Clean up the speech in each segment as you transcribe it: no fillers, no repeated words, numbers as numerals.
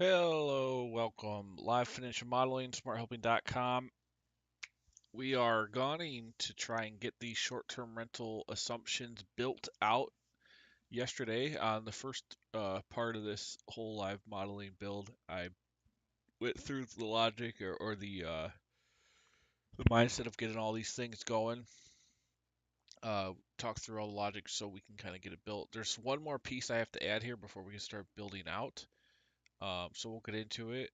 Hello, welcome. Live Financial Modeling, SmartHelping.com. We are going to try and get these short-term rental assumptions built out yesterday. On the first part of this whole live modeling build, I went through the logic or the mindset of getting all these things going. Talk through all the logic so we can kind of get it built. There's one more piece I have to add here before we can start building out. So we'll get into it.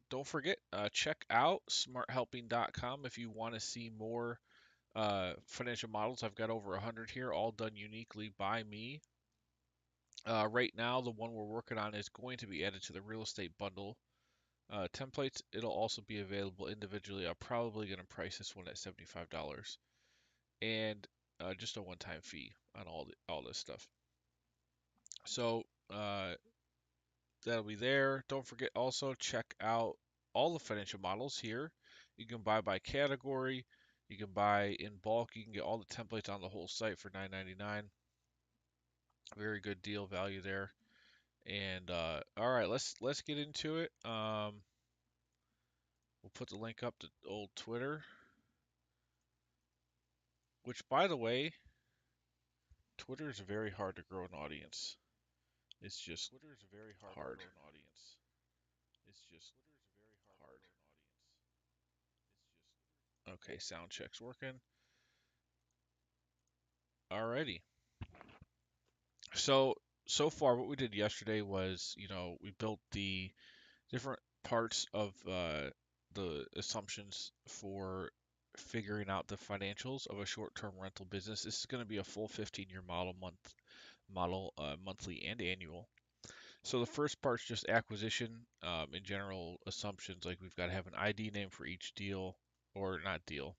Don't forget, check out smarthelping.com if you want to see more financial models. I've got over 100 here, all done uniquely by me. Right now, the one we're working on is going to be added to the real estate bundle templates. It'll also be available individually. I'm probably going to price this one at $75 and just a one-time fee on all this stuff. So that'll be there. Don't forget also check out all the financial models here. You can buy by category. You can buy in bulk. You can get all the templates on the whole site for $9.99. Very good deal value there. And all right, let's get into it. We'll put the link up to old Twitter, which by the way, Twitter is very hard to grow an audience. It's just Twitter is very hard. It's just hard. Okay, sound check's working. Alrighty. So far, what we did yesterday was, we built the different parts of the assumptions for figuring out the financials of a short-term rental business. This is going to be a full 15-year model, monthly and annual. So the first part's just acquisition, in general assumptions, like we've got to have an ID name for each deal, or not deal.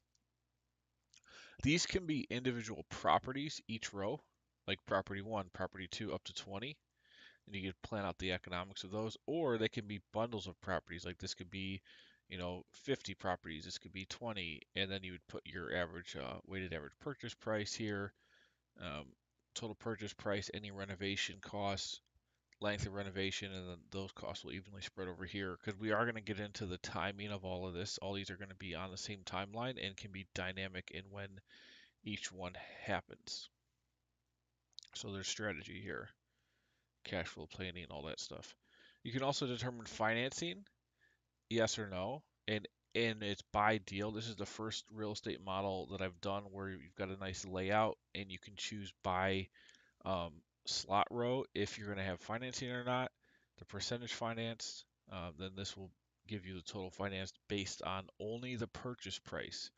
These can be individual properties, each row, like property 1, property 2, up to 20. And you could plan out the economics of those, or they can be bundles of properties. Like this could be, 50 properties. This could be 20, and then you would put your average weighted average purchase price here, um, total purchase price, any renovation costs, length of renovation, and then those costs will evenly spread over here. Because we are going to get into the timing of all of this. All these are going to be on the same timeline and can be dynamic in when each one happens. So there's strategy here, cash flow planning, all that stuff. You can also determine financing, yes or no, and it's by deal. This is the first real estate model that I've done where you've got a nice layout and you can choose by um, slot row if you're going to have financing or not. The percentage financed, then this will give you the total financed based on only the purchase price.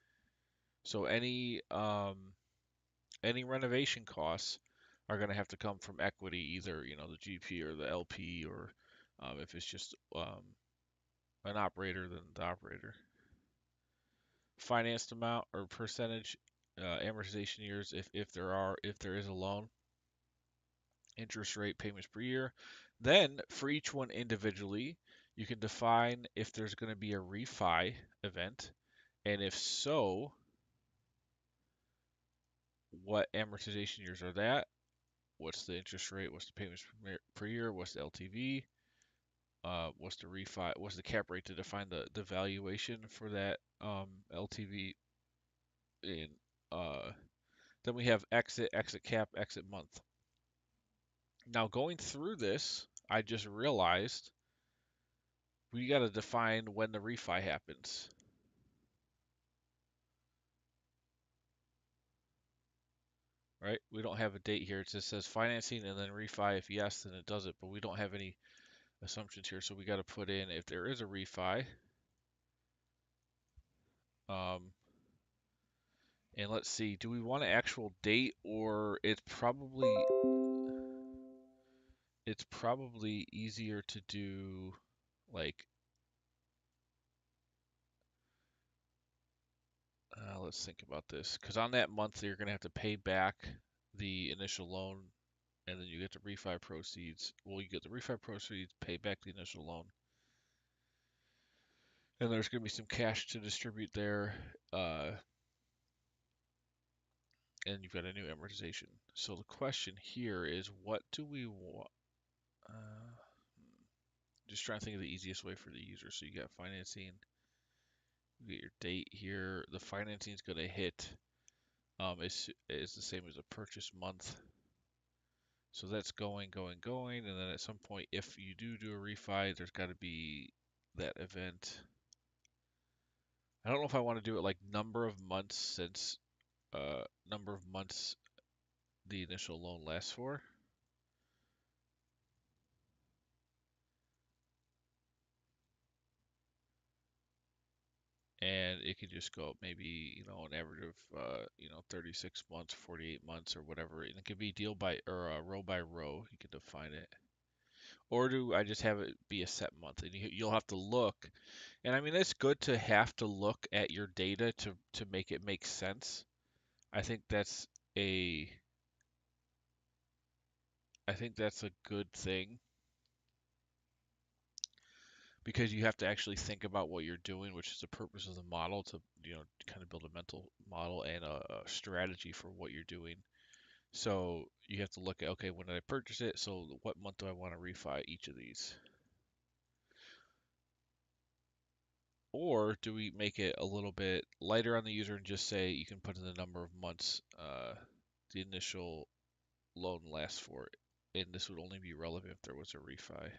So any renovation costs are going to have to come from equity, either the GP or the LP, or if it's just an operator, then the operator. Financed amount or percentage, amortization years, if there is a loan, interest rate, payments per year. Then for each one individually, you can define if there's going to be a refi event, and if so, what amortization years are that? What's the interest rate? What's the payments per year? What's the LTV? What's the refi? What's the cap rate to define the valuation for that LTV? And then we have exit cap, exit month. Now going through this, I just realized we got to define when the refi happens. Right? We don't have a date here. It just says financing and then refi. If yes, then it does it. But we don't have any assumptions here, so we got to put in if there is a refi. Um, and let's see, do we want an actual date, or it's probably easier to do like let's think about this, because on that month you're gonna have to pay back the initial loan, and then you get the refi proceeds. Well, you get the refi proceeds, pay back the initial loan, and there's gonna be some cash to distribute there, and you've got a new amortization. So the question here is, what do we want? Just trying to think of the easiest way for the user. So you got financing, you get your date here. The financing is going to hit is the same as a purchase month. So that's going, and then at some point, if you do a refi, there's got to be that event. I don't know if I want to do it like number of months since number of months the initial loan lasts for. And it could just go up maybe, an average of, 36 months, 48 months or whatever. And it could be deal by, or row by row. You can define it. Or do I just have it be a set month? And you'll have to look. And I mean, it's good to have to look at your data to make it make sense. I think that's a, I think that's a good thing because you have to actually think about what you're doing, which is the purpose of the model to, kind of build a mental model and a strategy for what you're doing. So you have to look at, okay, when did I purchase it? So what month do I want to refi each of these? Or do we make it a little bit lighter on the user and just say you can put in the number of months the initial loan lasts for, and this would only be relevant if there was a refi.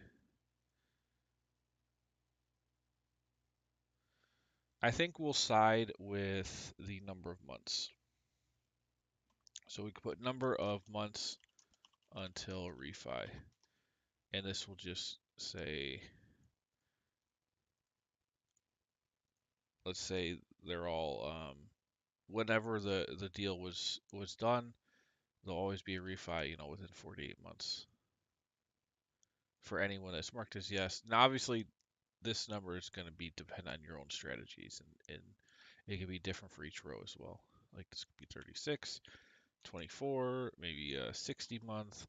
I think we'll side with the number of months. So we could put number of months until refi. And this will just say, let's say they're all, whenever the deal was done, there'll always be a refi, within 48 months for anyone that's marked as yes. Now, obviously, this number is going to be depend on your own strategies, and it can be different for each row as well. Like this could be 36, 24, maybe a 60 month,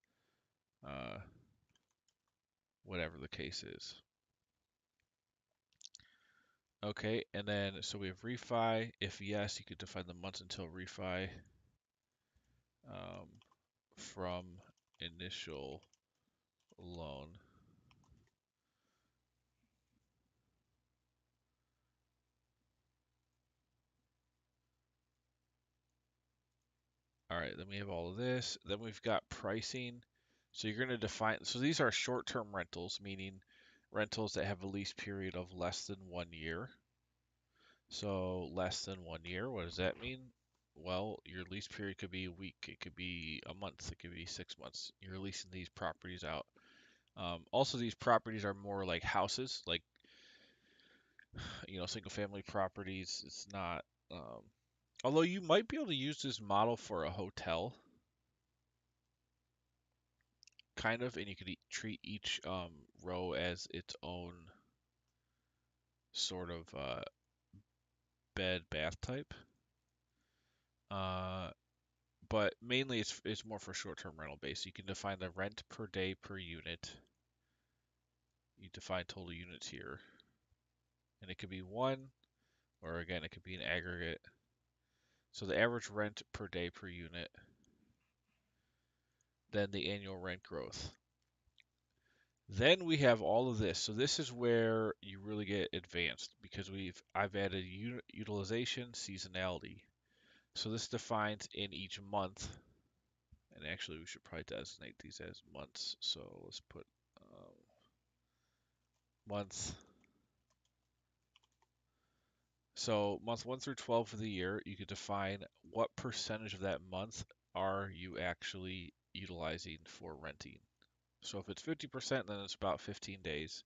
uh, whatever the case is. Okay, and then so we have refi. If yes, you could define the months until refi um, from initial loan. All right, then we have all of this. Then we've got pricing. So you're going to define, so these are short-term rentals, meaning rentals that have a lease period of less than 1 year. So less than 1 year, what does that mean? Well, your lease period could be a week, it could be a month, it could be 6 months. You're leasing these properties out. Also, these properties are more like houses, like, single family properties. It's not, although you might be able to use this model for a hotel, kind of, and you could treat each row as its own sort of bed bath type. Uh, but mainly it's more for short-term rental base. You can define the rent per day per unit. You define total units here, and it could be one, or again, it could be an aggregate. So the average rent per day per unit, then the annual rent growth. Then we have all of this. So this is where you really get advanced because I've added utilization, seasonality. So this defines in each month, and actually we should probably designate these as months. So let's put month. So month 1 through 12 of the year, you could define what percentage of that month are you actually utilizing for renting. So if it's 50%, then it's about 15 days.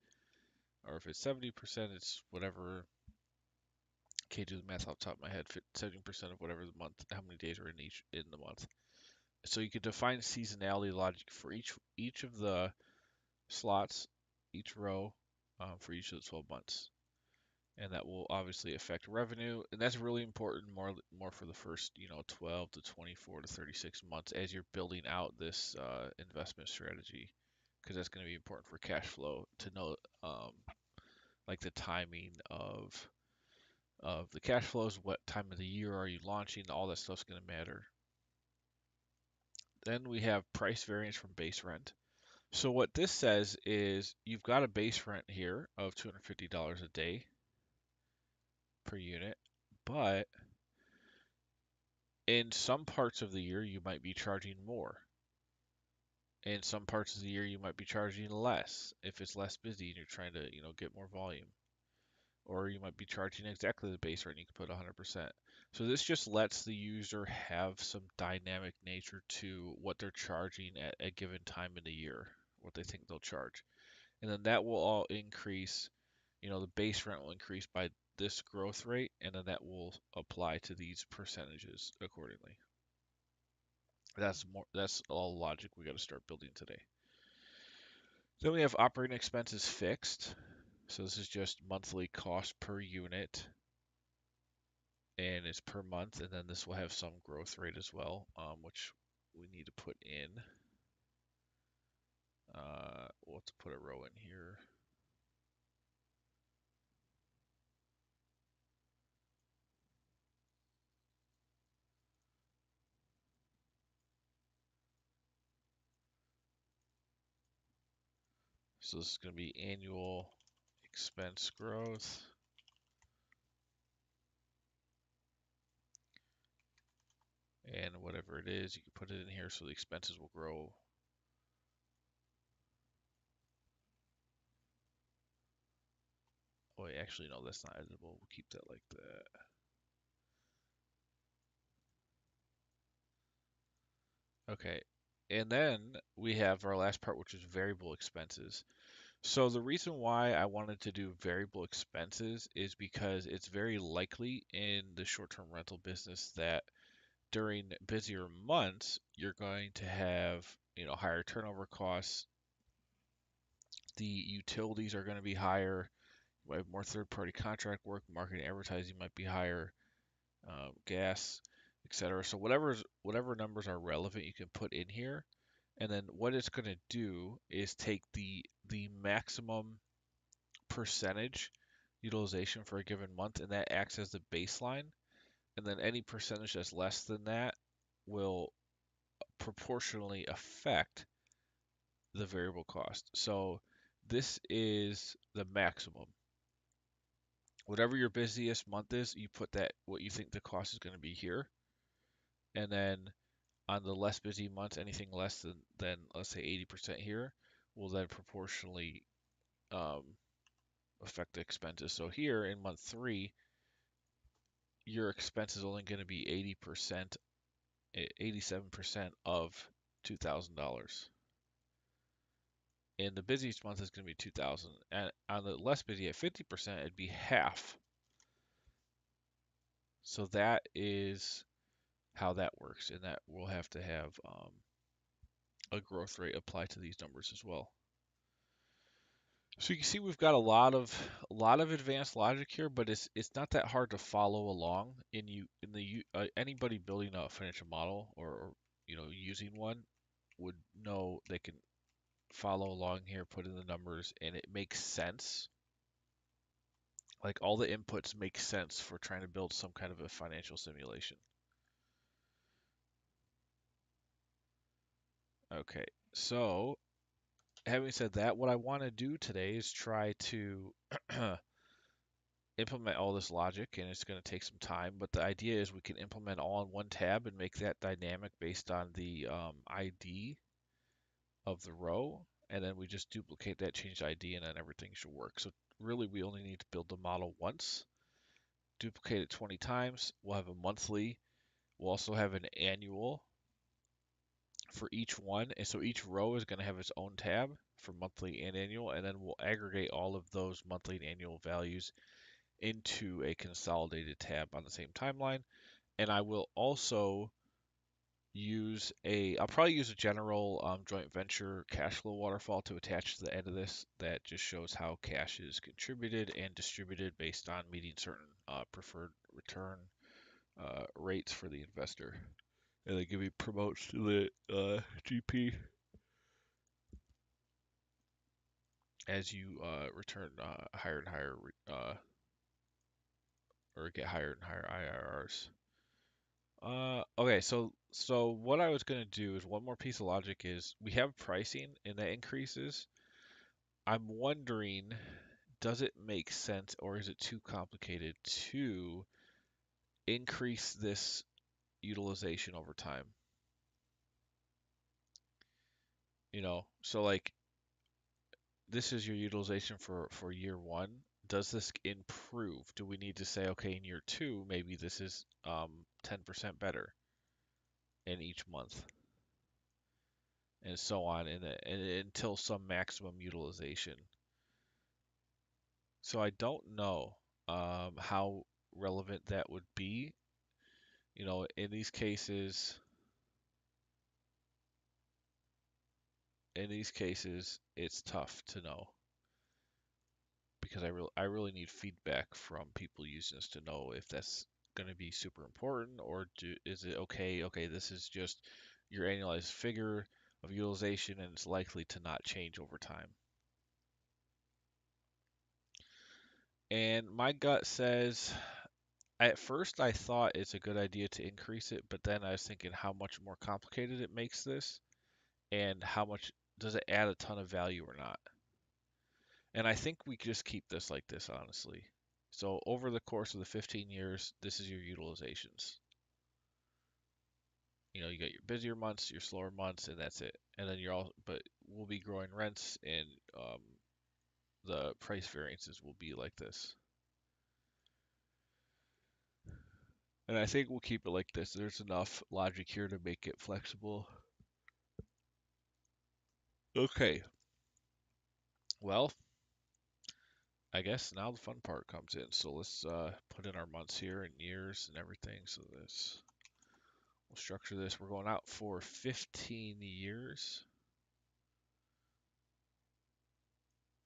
Or if it's 70%, it's whatever. Can't do the math off the top of my head. 70% of whatever the month, how many days are in the month. So you could define seasonality logic for each of the slots, each row, for each of the 12 months, and that will obviously affect revenue. And that's really important, more for the first 12 to 24 to 36 months as you're building out this investment strategy, because that's going to be important for cash flow to know, like the timing of the cash flows, what time of the year are you launching, all that stuff's going to matter. Then we have price variance from base rent. So what this says is you've got a base rent here of $250 a day per unit, but in some parts of the year you might be charging more. In some parts of the year you might be charging less if it's less busy and you're trying to, get more volume. Or you might be charging exactly the base rate and you can put 100%. So this just lets the user have some dynamic nature to what they're charging at a given time in the year, what they think they'll charge. And then that will all increase, the base rent will increase by this growth rate, and then that will apply to these percentages accordingly. That's all logic we got to start building today. Then we have operating expenses fixed. So this is just monthly cost per unit, and it's per month, and then this will have some growth rate as well, which we need to put in. We'll have to put a row in here. So this is going to be annual expense growth. And whatever it is, you can put it in here so the expenses will grow. Oh, wait, actually, no, that's not editable. We'll keep that like that. Okay, and then we have our last part, which is variable expenses. So the reason why I wanted to do variable expenses is because it's very likely in the short-term rental business that during busier months, you're going to have, higher turnover costs. The utilities are going to be higher. You might have more third-party contract work, marketing, advertising might be higher, gas, etc. So whatever numbers are relevant, you can put in here. And then what it's going to do is take the maximum percentage utilization for a given month, and that acts as the baseline. And then any percentage that's less than that will proportionally affect the variable cost. So this is the maximum. Whatever your busiest month is, you put that what you think the cost is going to be here. And then on the less busy months, anything less than let's say 80% here will then proportionally um, affect the expenses. So here in month 3, your expense is only going to be 80%, 87% of $2,000. And the busiest month is going to be 2,000. And on the less busy at 50%, it'd be half. So that is how that works, and that we'll have to have a growth rate applied to these numbers as well. So you can see we've got a lot of advanced logic here, but it's not that hard to follow along. Anybody building a financial model or using one would know they can follow along here, put in the numbers, and it makes sense. Like all the inputs make sense for trying to build some kind of a financial simulation. Okay, so having said that, what I want to do today is try to implement all this logic, and it's going to take some time, but the idea is we can implement all in one tab and make that dynamic based on the ID of the row, and then we just duplicate that, change the ID, and then everything should work. So really, we only need to build the model once, duplicate it 20 times. We'll have a monthly. We'll also have an annual for each one, and so each row is going to have its own tab for monthly and annual, and then we'll aggregate all of those monthly and annual values into a consolidated tab on the same timeline. And I will also I'll probably use a general joint venture cash flow waterfall to attach to the end of this that just shows how cash is contributed and distributed based on meeting certain preferred return rates for the investor. And they give you promotes to the GP as you return higher and higher or get higher and higher IRRs. Okay, so what I was gonna do is one more piece of logic is we have pricing and that increases. I'm wondering, does it make sense or is it too complicated to increase this utilization over time? So like this is your utilization for year one. Does this improve? Do we need to say, okay, in year two, maybe this is 10% better in each month, and so on, and until some maximum utilization. So I don't know how relevant that would be. In these cases, it's tough to know because I really need feedback from people using this to know if that's going to be super important or is it okay? Okay, this is just your annualized figure of utilization and it's likely to not change over time. And my gut says, at first I thought it's a good idea to increase it, but then I was thinking how much more complicated it makes this and how much does it add a ton of value or not. And I think we just keep this like this, honestly. So over the course of the 15 years, this is your utilizations. You got your busier months, your slower months, and that's it. And then but we'll be growing rents, and the price variances will be like this. And I think we'll keep it like this. There's enough logic here to make it flexible. Okay. Well, I guess now the fun part comes in. So let's put in our months here and years and everything. So we'll structure this. We're going out for 15 years.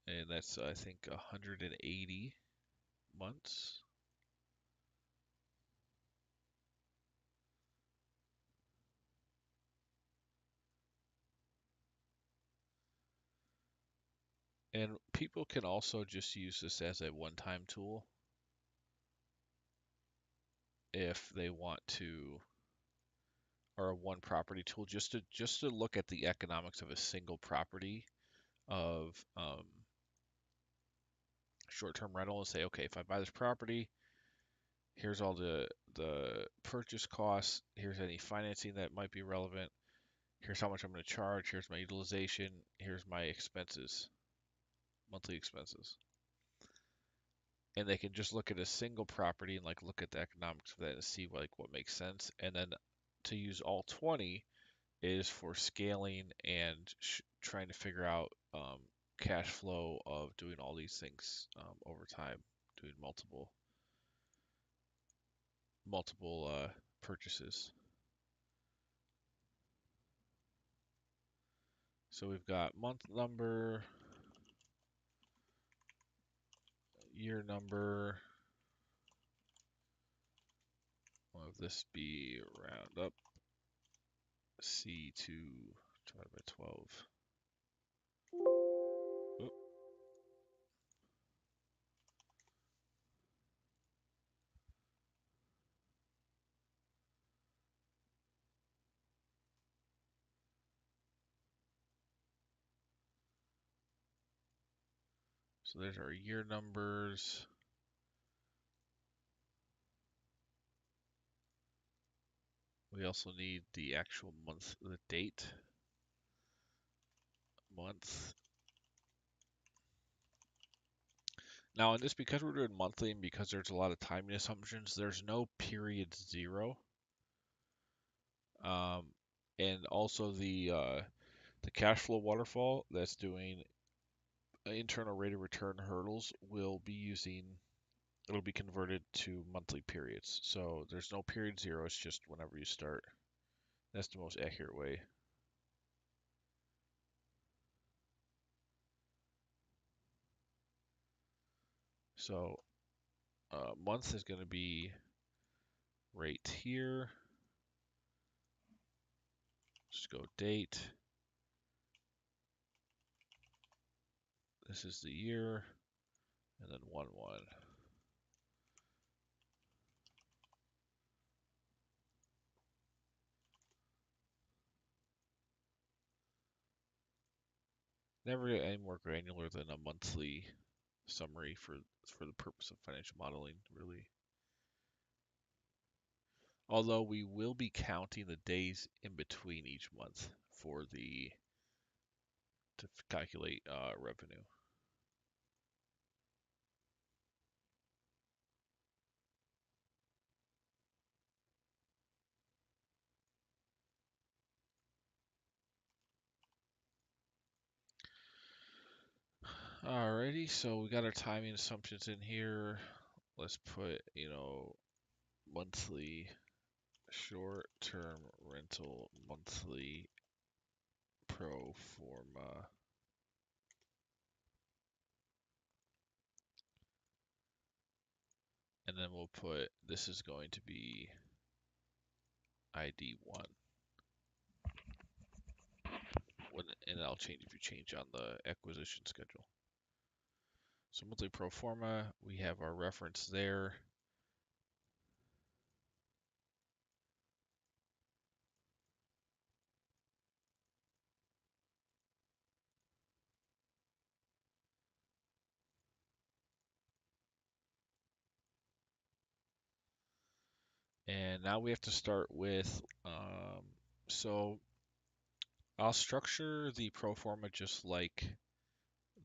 And that's, I think, 180 months. And people can also just use this as a one-time tool if they want to, or a one property tool just to look at the economics of a single property of short-term rental and say, okay, if I buy this property, here's all the purchase costs, here's any financing that might be relevant, here's how much I'm going to charge, here's my utilization, here's my expenses, monthly expenses. And they can just look at a single property and like look at the economics of that and see like what makes sense. And then to use all 20 is for scaling and trying to figure out cash flow of doing all these things over time, doing multiple purchases. So we've got month number, year number. We'll have this be round up C2 divided by 12. Oop. So there's our year numbers. We also need the actual month, the date, month. Now, in this, because we're doing monthly and because there's a lot of timing assumptions, there's no period zero. And also the cash flow waterfall that's doing internal rate of return hurdles it'll be converted to monthly periods. So there's no period zero, it's just whenever you start. That's the most accurate way. So month is going to be right here. Just go date. This is the year, and then 1-1. never get any more granular than a monthly summary for the purpose of financial modeling, really. Although we will be counting the days in between each month for to calculate revenue. Alrighty, so we got our timing assumptions in here. Let's put, monthly short-term rental monthly pro forma. And then we'll put, this is going to be ID1. And that'll change if you change on the acquisition schedule. So monthly pro forma, we have our reference there. And now we have to start with, so I'll structure the pro forma just like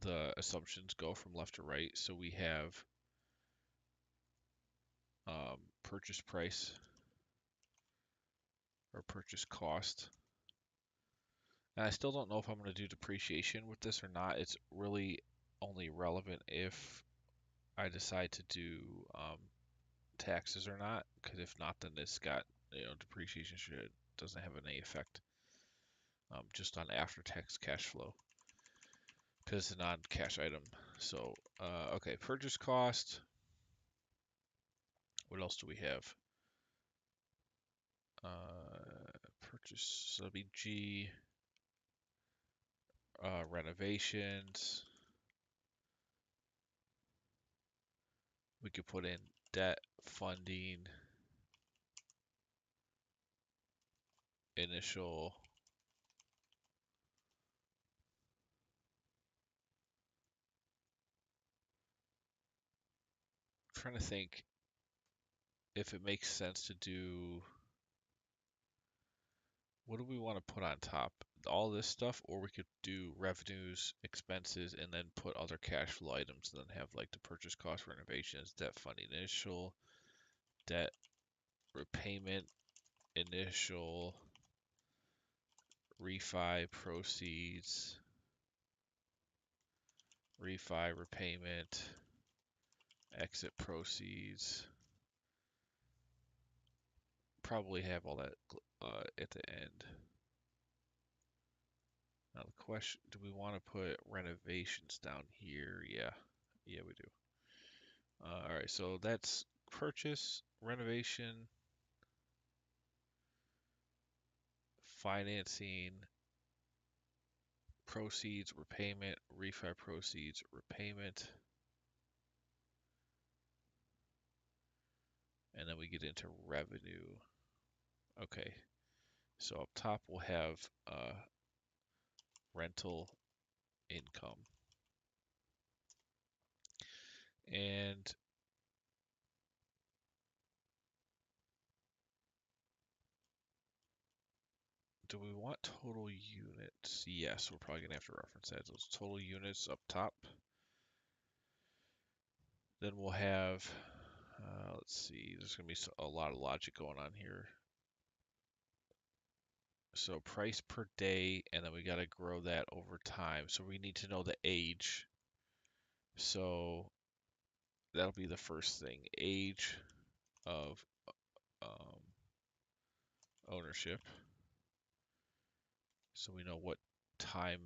the assumptions go from left to right. So we have purchase price or purchase cost. And I still don't know if I'm going to do depreciation with this or not. It's really only relevant if I decide to do taxes or not. Because if not, then it's got, depreciation doesn't have any effect just on after-tax cash flow because it's a non-cash item. So, okay, purchase cost. What else do we have? Purchase, so that'll be G. Renovations. We could put in debt funding, initial. I'm trying to think if it makes sense to do. What do we want to put on top? All this stuff, or we could do revenues, expenses, and then put other cash flow items, and then have like the purchase cost, renovations, debt funding, initial, debt repayment, initial, refi proceeds, refi repayment, exit proceeds. Probably have all that at the end. Now the question, do we want to put renovations down here? Yeah, we do. All right, so that's purchase, renovation, financing, proceeds, repayment, refi proceeds, repayment. And then we get into revenue. Okay, so up top we'll have rental income. And do we want total units? Yes, we're probably going to have to reference that. Those total units up top. Then we'll have, let's see, there's going to be a lot of logic going on here. So price per day, and then we got to grow that over time. So we need to know the age. So that'll be the first thing, age of ownership. So we know what time,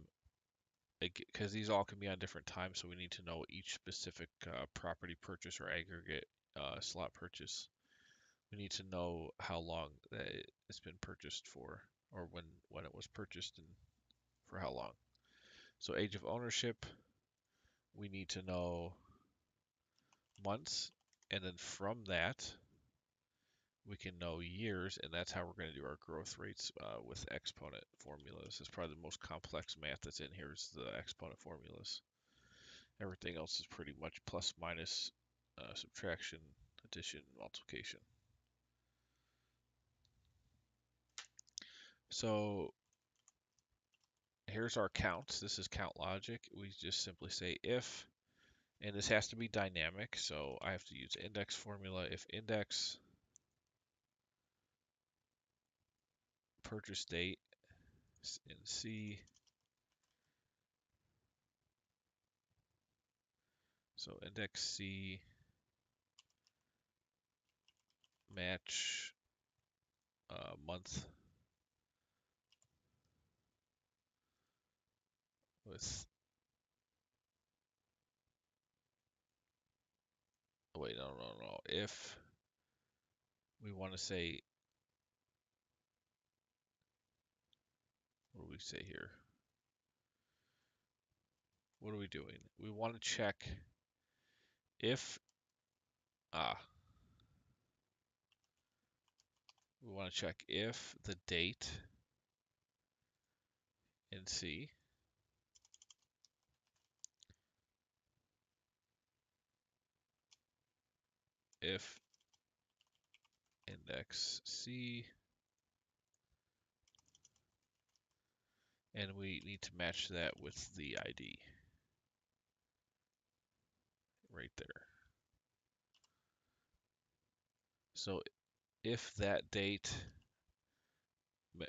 because these all can be on different times, so we need to know each specific property purchase or aggregate slot purchase. We need to know how long that it's been purchased for, or when it was purchased and for how long. So age of ownership, we need to know months, and then from that, we can know years, and that's how we're going to do our growth rates with exponent formulas. It's probably the most complex math that's in here is the exponent formulas. Everything else is pretty much plus, minus, subtraction, addition, multiplication. So here's our counts. This is count logic. We just simply say if, and this has to be dynamic, so I have to use index formula. If index purchase date in C, so index C match month with, wait, no. If we want to say, what do we say here? What are we doing? We want to check if, we want to check if the date in C if index C, and we need to match that with the ID right there. So if that date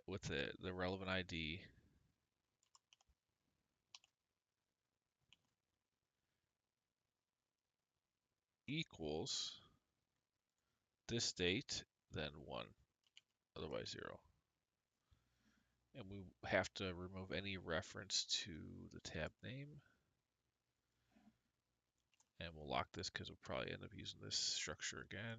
with the relevant ID equals this date, then 1, otherwise 0. And we have to remove any reference to the tab name. And we'll lock this because we'll probably end up using this structure again.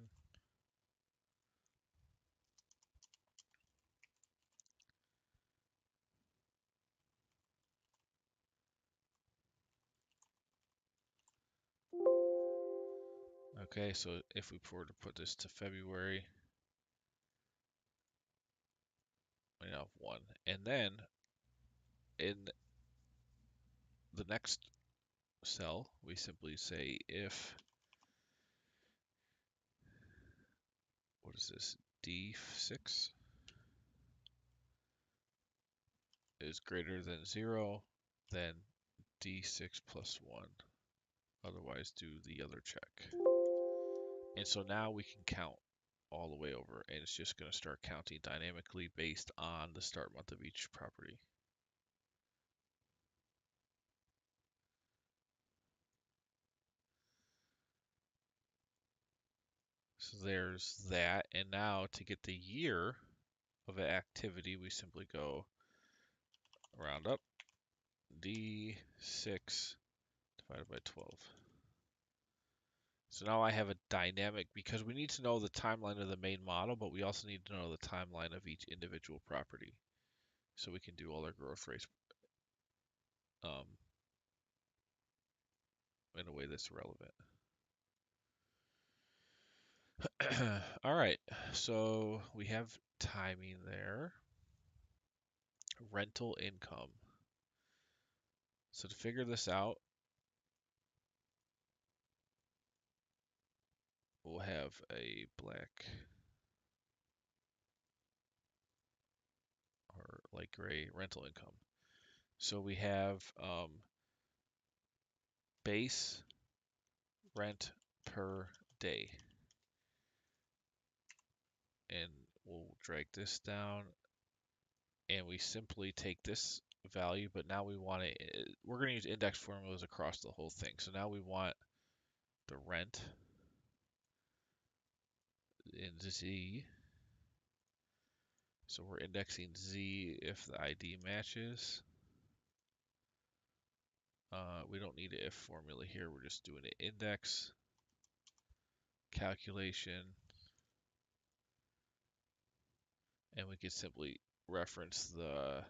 Okay, so if we were to put this to February, we have 1. And then in the next cell, we simply say if, what is this, D6 is greater than 0, then D6 plus 1. Otherwise, do the other check. And so now we can count all the way over, and it's just going to start counting dynamically based on the start month of each property. So there's that. And now to get the year of activity, we simply go round up D6 divided by 12. So now I have a dynamic, because we need to know the timeline of the main model, but we also need to know the timeline of each individual property. So we can do all their growth rates in a way that's relevant. All right, so we have timing there. Rental income. So to figure this out, we'll have a black or light gray rental income. So we have base rent per day. And we'll drag this down, and we simply take this value, but now we want to, we're going to use index formulas across the whole thing. So now we want the rent in Z. So we're indexing Z if the ID matches. We don't need an if formula here. We're just doing an index calculation. And we can simply reference the,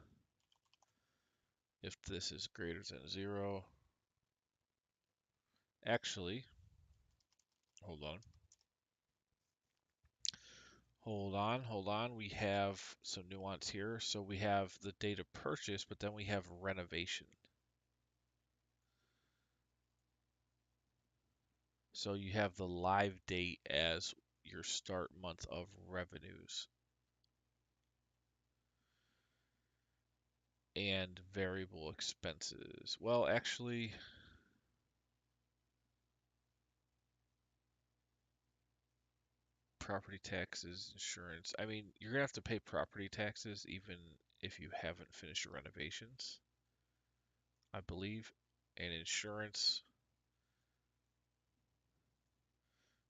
if this is greater than 0. Actually, hold Hold on. We have some nuance here. So we have the date of purchase, but then we have renovation. So you have the live date as your start month of revenues and variable expenses. Well, actually, property taxes, insurance. I mean, you're gonna have to pay property taxes even if you haven't finished your renovations, I believe, and insurance.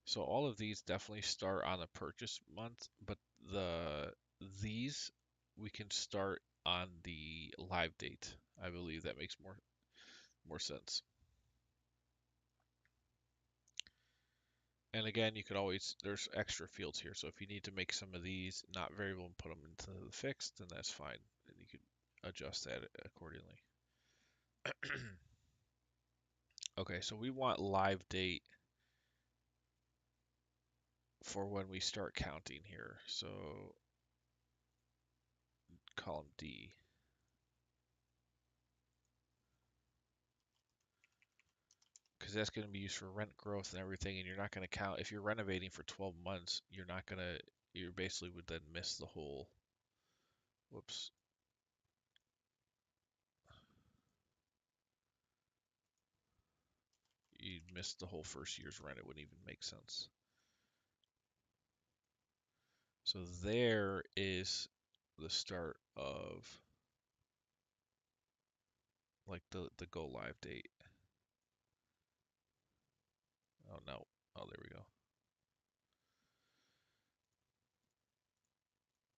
So all of these definitely start on the purchase month, but these we can start on the live date. I believe that makes more sense. And again, you could always, there's extra fields here. So if you need to make some of these not variable and put them into the fixed, then that's fine. And you can adjust that accordingly. Okay, so we want live date for when we start counting here. So column D. Because that's going to be used for rent growth and everything, and you're not going to count, if you're renovating for 12 months, you're not going to, you basically would then miss the whole, whoops, you'd miss the whole first year's rent. It wouldn't even make sense. So there is the start of like the go live date. Oh no. Oh, there we go.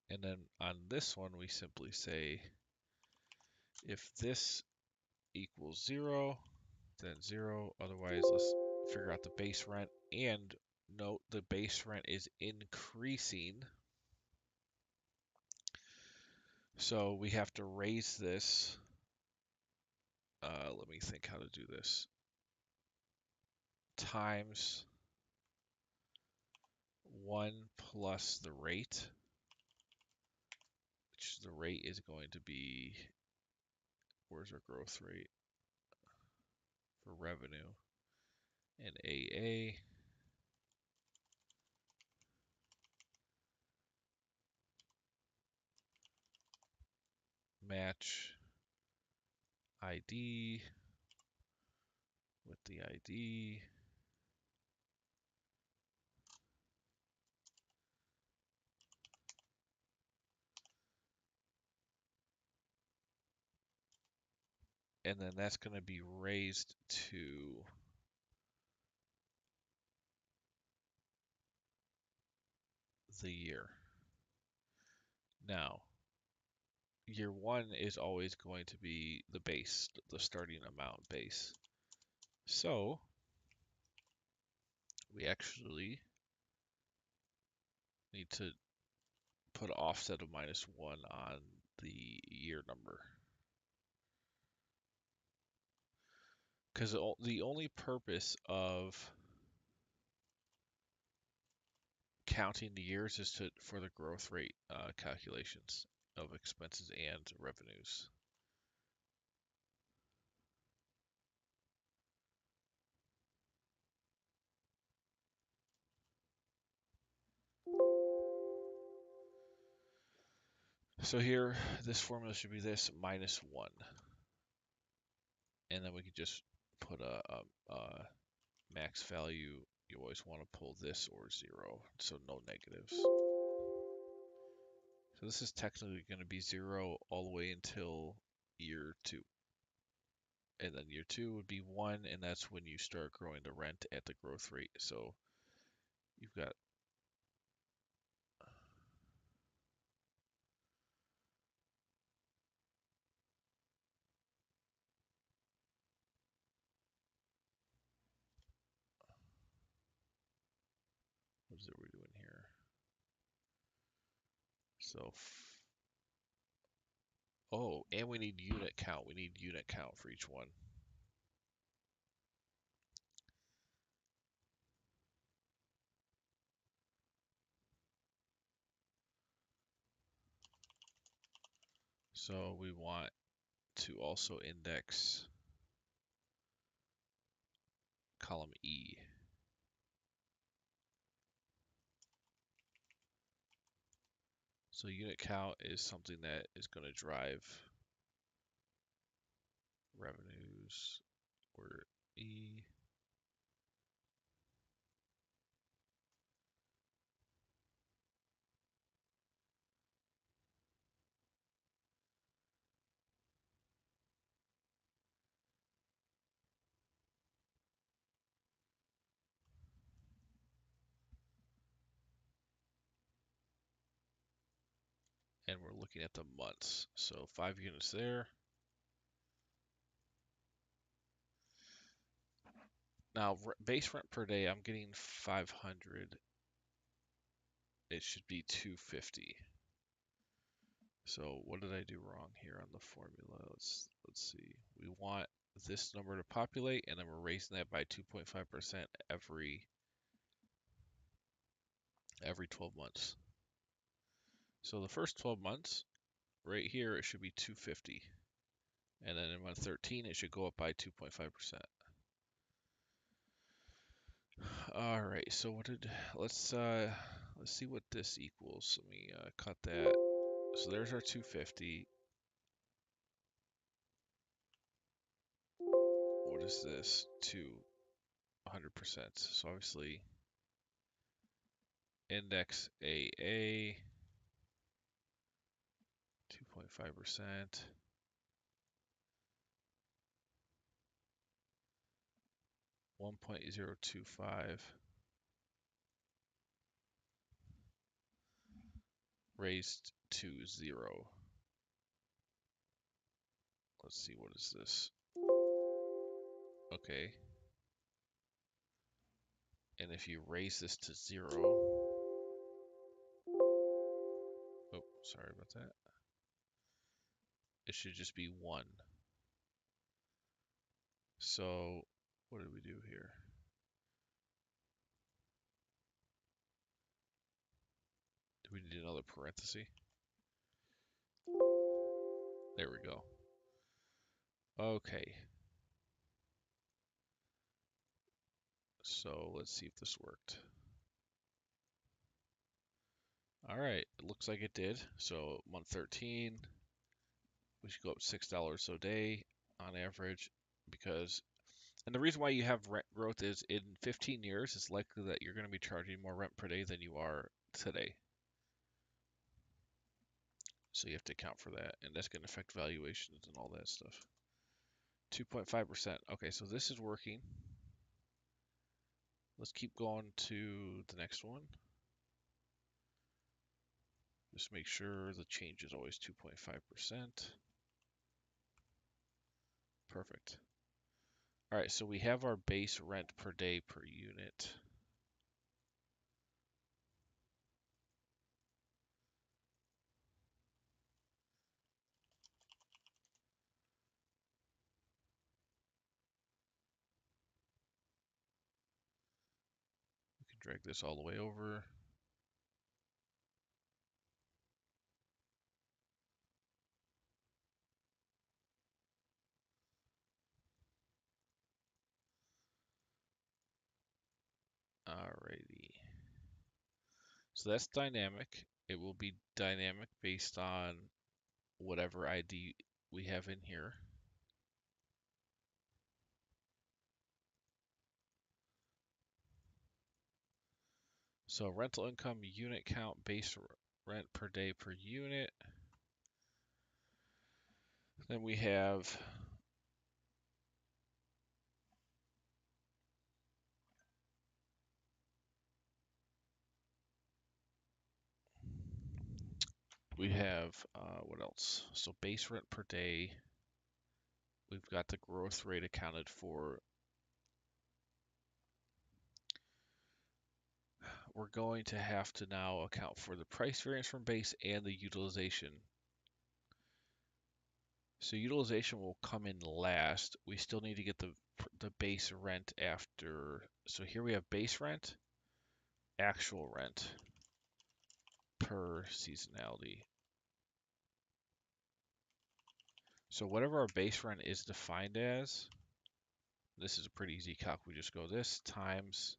And then on this one, we simply say if this equals 0, then 0. Otherwise, let's figure out the base rent. And note the base rent is increasing. So we have to raise this. Let me think how to do this. Times 1 plus the rate, which the rate is going to be, where's our growth rate for revenue? And AA match ID with the ID. And then that's going to be raised to the year. Now, year 1 is always going to be the base, the starting amount base. So we actually need to put an offset of -1 on the year number. Because the only purpose of counting the years is for the growth rate calculations of expenses and revenues. So here, this formula should be this -1. And then we could just put a max value. You always want to pull this or 0, so no negatives. So this is technically going to be 0 all the way until year 2. And then year 2 would be 1, and that's when you start growing the rent at the growth rate. So you've got what is it we're doing here? So, oh, and we need unit count. We need unit count for each one. So we want to also index column E. So unit count is something that is going to drive revenues, or E. And we're looking at the months. So 5 units there. Now, base rent per day, I'm getting 500. It should be 250. So what did I do wrong here on the formula? Let's see. We want this number to populate, and then we're raising that by 2.5% every 12 months. So the first 12 months, right here, it should be 250. And then in month 13, it should go up by 2.5%. All right, so let's see what this equals. Let me cut that. So there's our 250. What is this? 100%. So obviously index AA 2.5%. 1.025 raised to 0. Let's see, what is this? Okay. And if you raise this to 0, oh, sorry about that. It should just be 1. So what did we do here? Do we need another parenthesis? There we go. Okay. So let's see if this worked. All right, it looks like it did. So month 13, we should go up $6 a day on average, because, and the reason why you have rent growth is in 15 years, it's likely that you're going to be charging more rent per day than you are today. So you have to account for that, and that's going to affect valuations and all that stuff. 2.5%. Okay, so this is working. Let's keep going to the next one. Just make sure the change is always 2.5%. Perfect. All right, so we have our base rent per day per unit. We can drag this all the way over. Alrighty. So that's dynamic. It will be dynamic based on whatever ID we have in here. So rental income, unit count, base rent per day per unit. Then we have what else? So base rent per day. We've got the growth rate accounted for. We're going to have to now account for the price variance from base and the utilization. So utilization will come in last. We still need to get the base rent after. So here we have base rent, actual rent per seasonality. So whatever our base rent is defined as, this is a pretty easy calc. We just go this times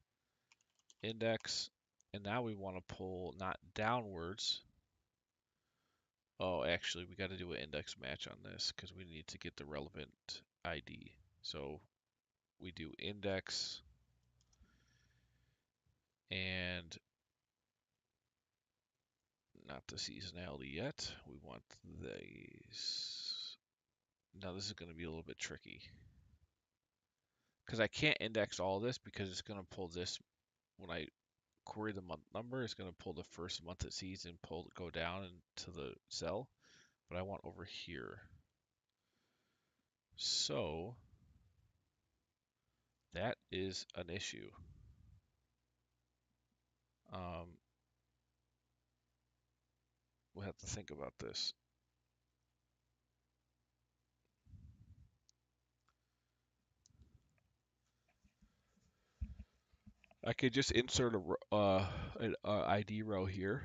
index, and now we want to pull not downwards. Oh, actually, we got to do an index match on this because we need to get the relevant ID. So we do index and not the seasonality yet. We want these. Now this is going to be a little bit tricky because I can't index all this because it's going to pull this when I query the month number. It's going to pull the first month it sees and go down into the cell. But I want over here. So that is an issue. We'll have to think about this. I could just insert an ID row here.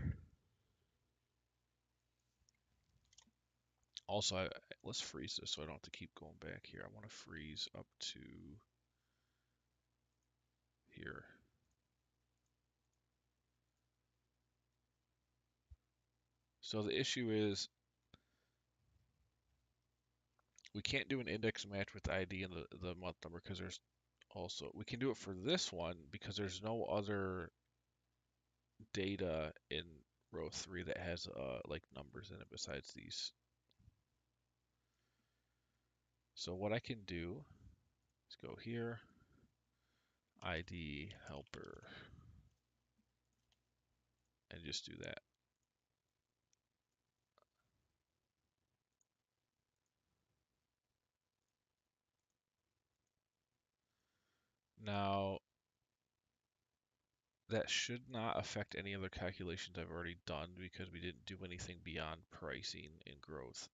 Also, let's freeze this so I don't have to keep going back here. I want to freeze up to here. So the issue is we can't do an index match with the ID and the month number because there's also, we can do it for this one because there's no other data in row 3 that has like numbers in it besides these. So what I can do is go here, ID helper, and just do that. Now, that should not affect any other calculations I've already done because we didn't do anything beyond pricing and growth.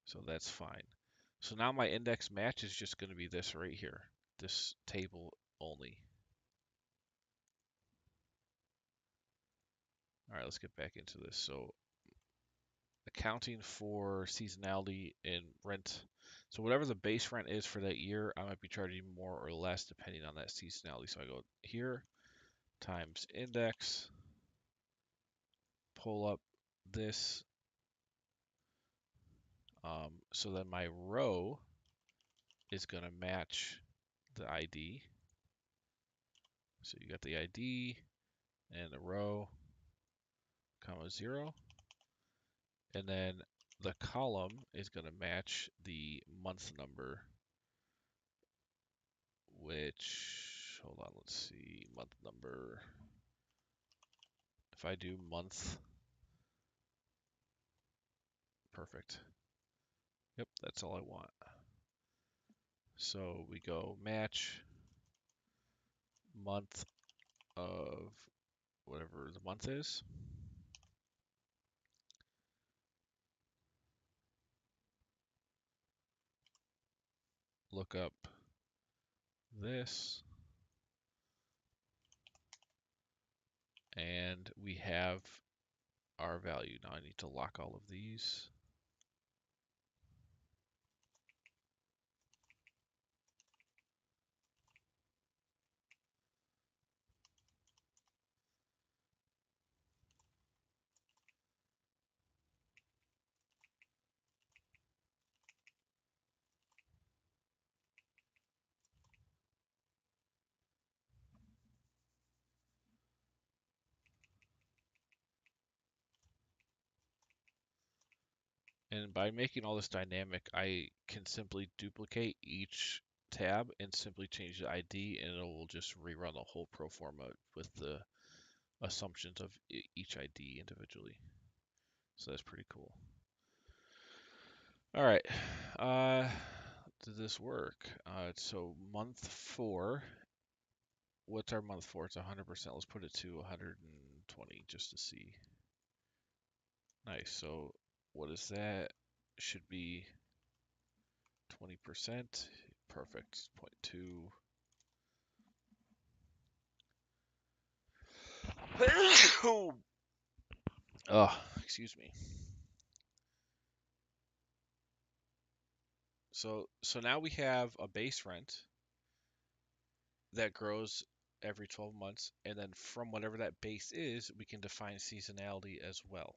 So that's fine. So now my index match is just going to be this right here, this table only. All right, let's get back into this. So accounting for seasonality and rent. So whatever the base rent is for that year, I might be charging more or less depending on that seasonality. So I go here times index, pull up this. So then my row is going to match the ID. So you got the ID and the row, comma 0. And then the column is going to match the month number, which, hold on, let's see, month number. If I do month, perfect. Yep, that's all I want. So we go match month of whatever the month is. Look up this. And we have our value. Now I need to lock all of these. And by making all this dynamic, I can simply duplicate each tab and simply change the ID, and it will just rerun the whole Proforma with the assumptions of each ID individually. So that's pretty cool. All right. Did this work? So month 4. What's our month 4? It's 100%. Let's put it to 120 just to see. Nice. So what is that? Should be 20%. Perfect. 0.2. Oh, excuse me. So now we have a base rent that grows every 12 months, and then from whatever that base is, we can define seasonality as well.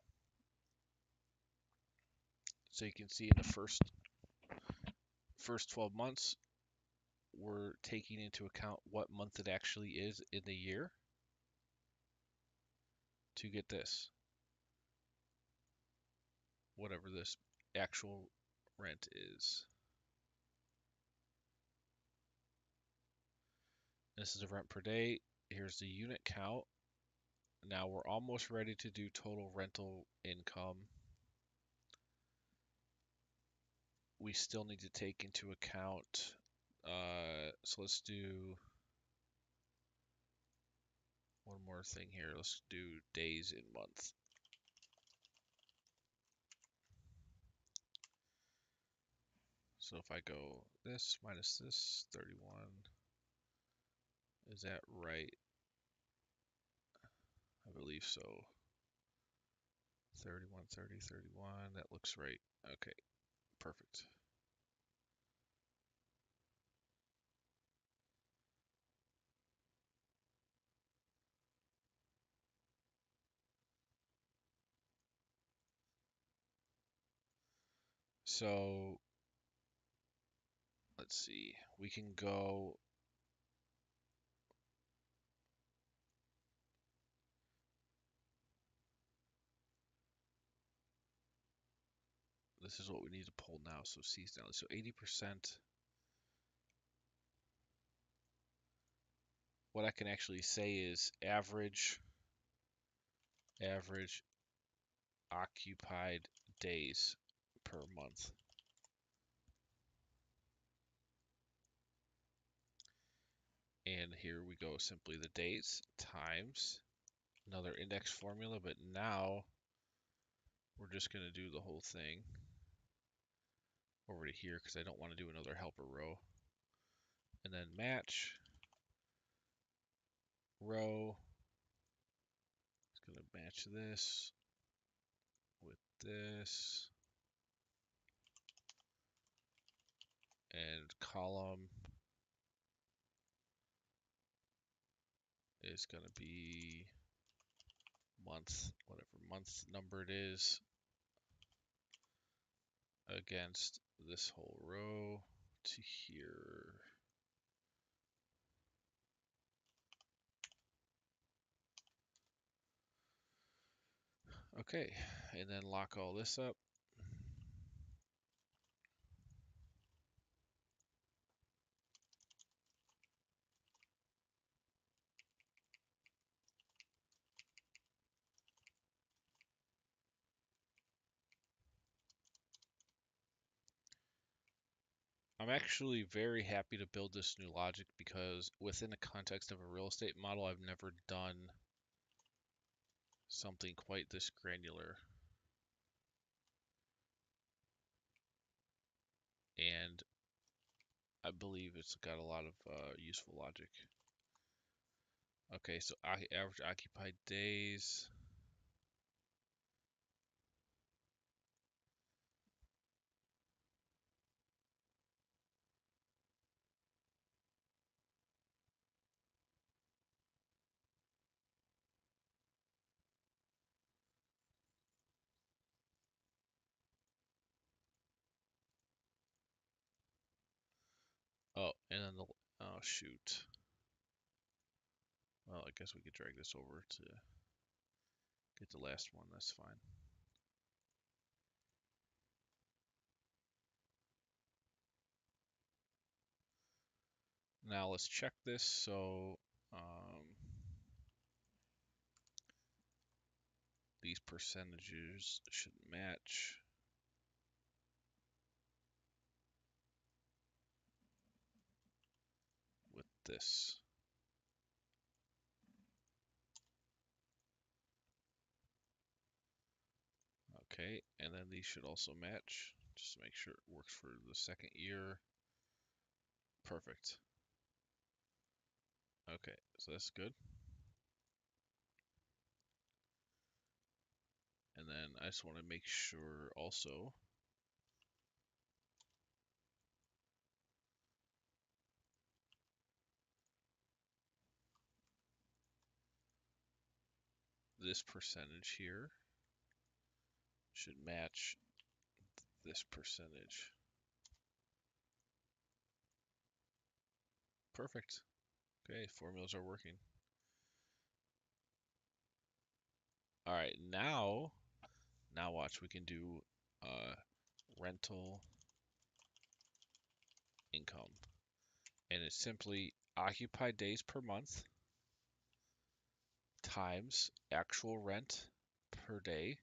So you can see in the first 12 months, we're taking into account what month it actually is in the year to get this, whatever this actual rent is. This is the rent per day. Here's the unit count. Now we're almost ready to do total rental income. We still need to take into account, so let's do one more thing here. Let's do days in month. So if I go this minus this, 31, is that right? I believe so. 31, 30, 31, that looks right. Okay, perfect. So let's see, we can go, this is what we need to pull now. So seasonality, so 80%. What I can actually say is average occupied days per month. And here we go, simply the days times another index formula, but now we're just going to do the whole thing over to here because I don't want to do another helper row. And then match row. It's going to match this with this. And column is going to be month, whatever month number it is, against this whole row to here. Okay, and then lock all this up. I'm actually very happy to build this new logic because within the context of a real estate model, I've never done something quite this granular. And I believe it's got a lot of useful logic. Okay, so average occupied days. Oh, and then oh shoot. Well, I guess we could drag this over to get the last one. That's fine. Now let's check this. So these percentages should match with this. Okay, and then these should also match, just to make sure it works for the second year. Perfect. Okay, so that's good. And then I just want to make sure also this percentage here should match this percentage. Perfect. Okay, formulas are working. All right, now watch, we can do rental income. And it's simply occupied days per month times actual rent per day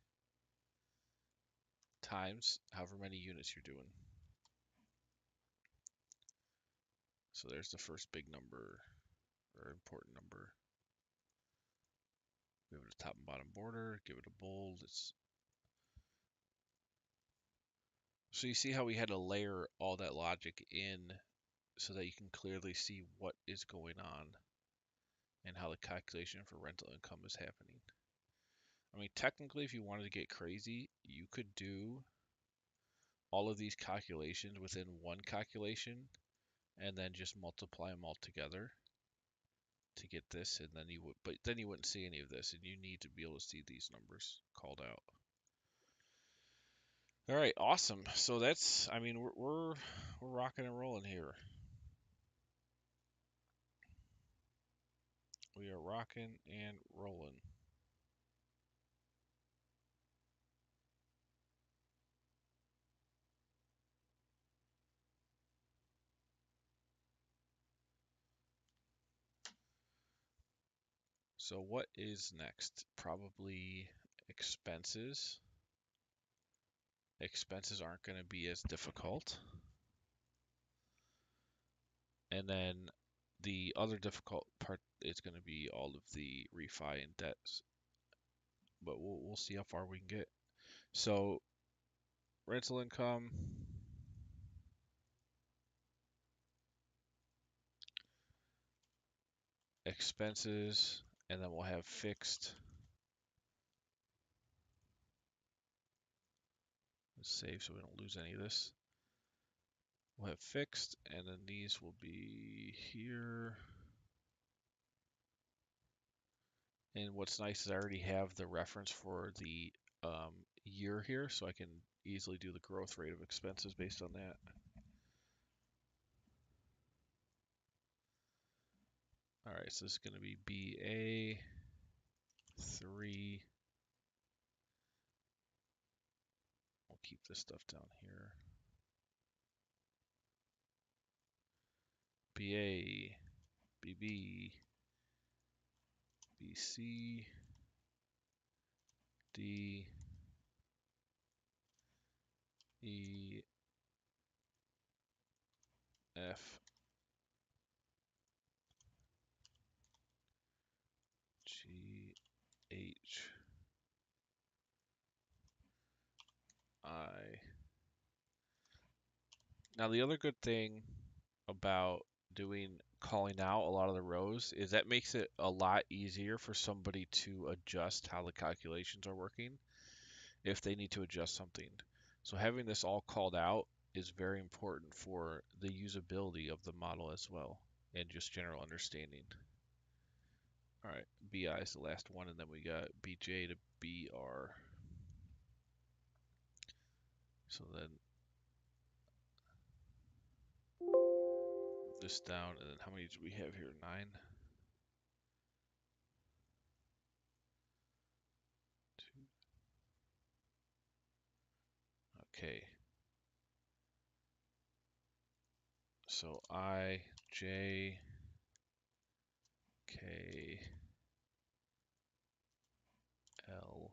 times however many units you're doing. So there's the first big number, or important number. Give it a top and bottom border, give it a bold. So you see how we had to layer all that logic in so that you can clearly see what is going on and how the calculation for rental income is happening. I mean, technically, if you wanted to get crazy, you could do all of these calculations within one calculation and then just multiply them all together to get this, and then you wouldn't see any of this, and you need to be able to see these numbers called out. All right, awesome. So that's, I mean, we're rocking and rolling here. We are rocking and rolling. So what is next? Probably expenses. Expenses aren't going to be as difficult. And then the other difficult part is going to be all of the refi and debts. But we'll see how far we can get. So rental income, expenses, and then we'll have fixed. Let's save so we don't lose any of this. We'll have fixed, and then these will be here. And what's nice is I already have the reference for the year here, so I can easily do the growth rate of expenses based on that. All right, so this is going to be BA 3. We'll keep this stuff down here. BA, BB, BC, D, E, F, G, H, I. Now the other good thing about calling out a lot of the rows is that makes it a lot easier for somebody to adjust how the calculations are working if they need to adjust something. So having this all called out is very important for the usability of the model as well, and just general understanding. All right, BI is the last one, and then we got BJ to BR. So then move this down, and then how many do we have here? 9. Okay. So I, J, K, L,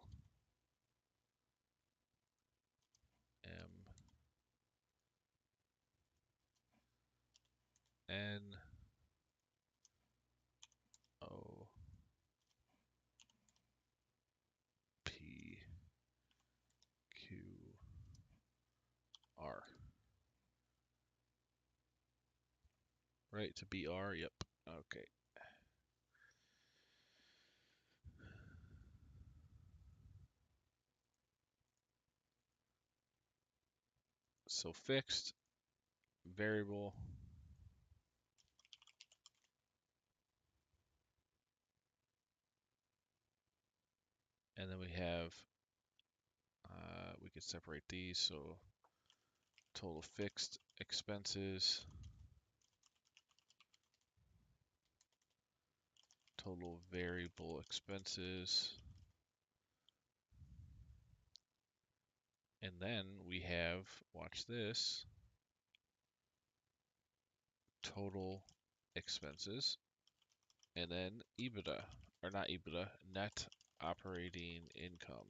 M, N, O, P, Q, R. Right, to BR, yep. Okay. So fixed, variable, And then we have, we could separate these. So total fixed expenses, total variable expenses, and then we have, watch this, total expenses, and then EBITDA, or not EBITDA, net operating income.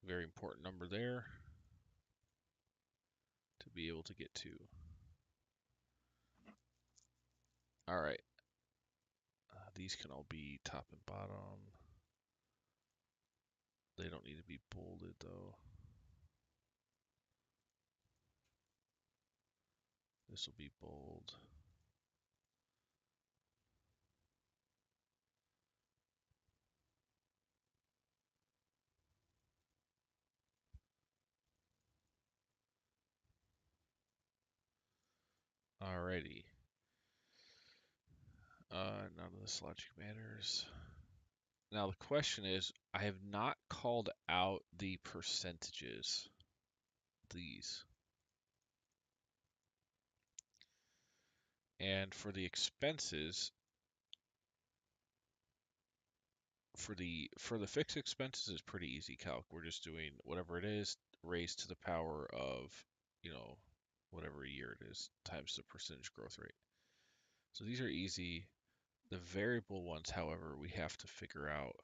Very important number there to be able to get to. All right, these can all be top and bottom. They don't need to be bolded though. This will be bold. Alrighty. None of this logic matters. Now the question is, I have not called out the percentages. These. And for the expenses, for the fixed expenses, is pretty easy calc. We're just doing whatever it is raised to the power of, whatever year it is times the percentage growth rate. So these are easy. The variable ones, however, we have to figure out.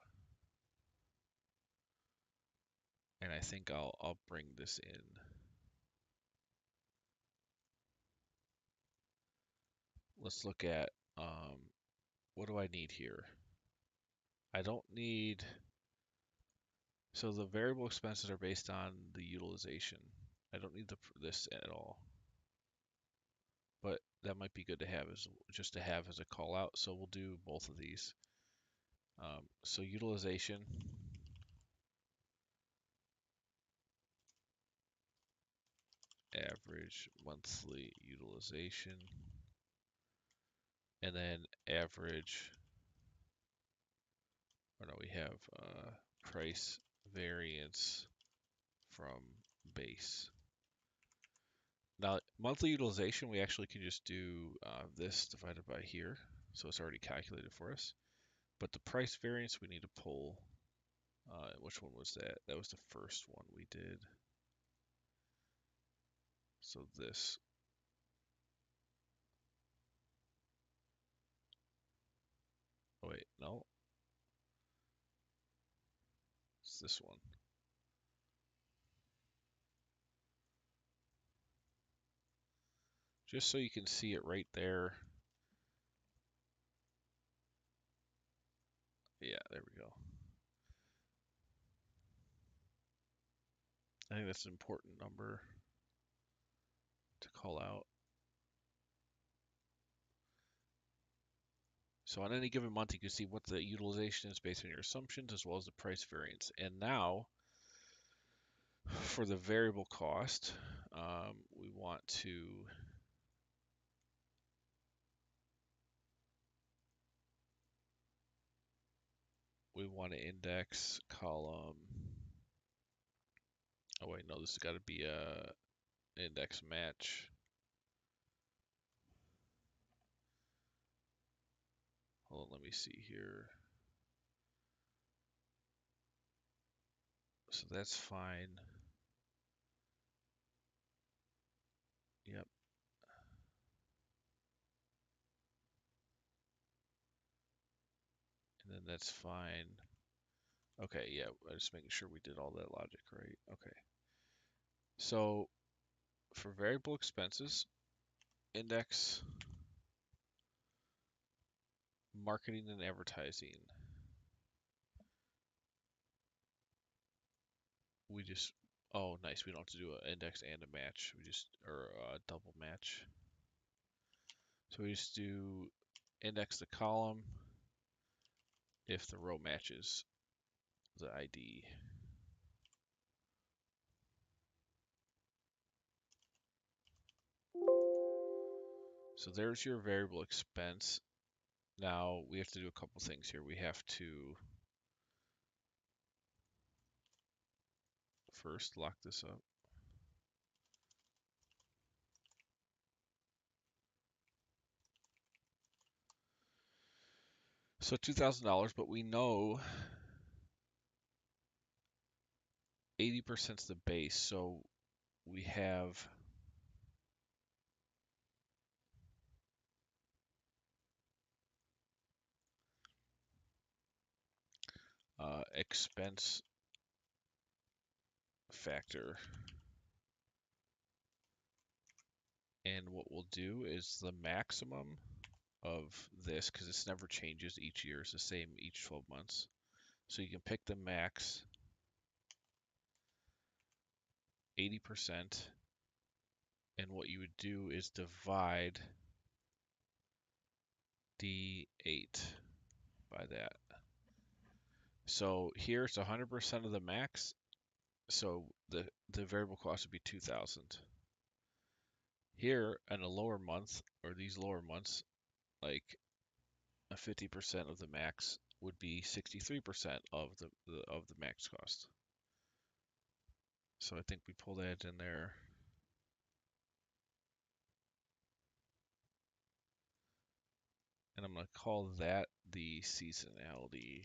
And I think I'll bring this in. Let's look at what do I need here? I don't need, so the variable expenses are based on the utilization. I don't need this at all, but that might be good to have as just to have as a call out. So we'll do both of these. So utilization, average monthly utilization, and then average, or no, we have price variance from base. Now, monthly utilization, we actually can just do this divided by here. So it's already calculated for us. But the price variance, we need to pull. Which one was that? That was the first one we did. So this. Oh, wait, no. It's this one. Just so you can see it right there. Yeah, there we go. I think that's an important number to call out. So on any given month, you can see what the utilization is based on your assumptions as well as the price variance. And now, for the variable cost, we want to index column. Oh wait, no, this has got to be a index match. Hold on, let me see here. So that's fine. Yep. And then that's fine. Okay, yeah, I'm just making sure we did all that logic right. Okay. So for variable expenses, index marketing and advertising. We just, oh, nice. We don't have to do an index and a match. We just, or a double match. So we just do index the column if the row matches the ID. So there's your variable expense. Now we have to do a couple things here. We have to first, lock this up. So $2,000, but we know 80% is the base, so we have expense factor. And what we'll do is the maximum of this, because this never changes each year, it's the same each 12 months. So you can pick the max, 80%, and what you would do is divide D8 by that. So here it's 100% of the max, so the variable cost would be 2,000. Here in a lower month, or these lower months, like a 50% of the max would be 63% of the max cost. So I think we pull that in there. And I'm going to call that the seasonality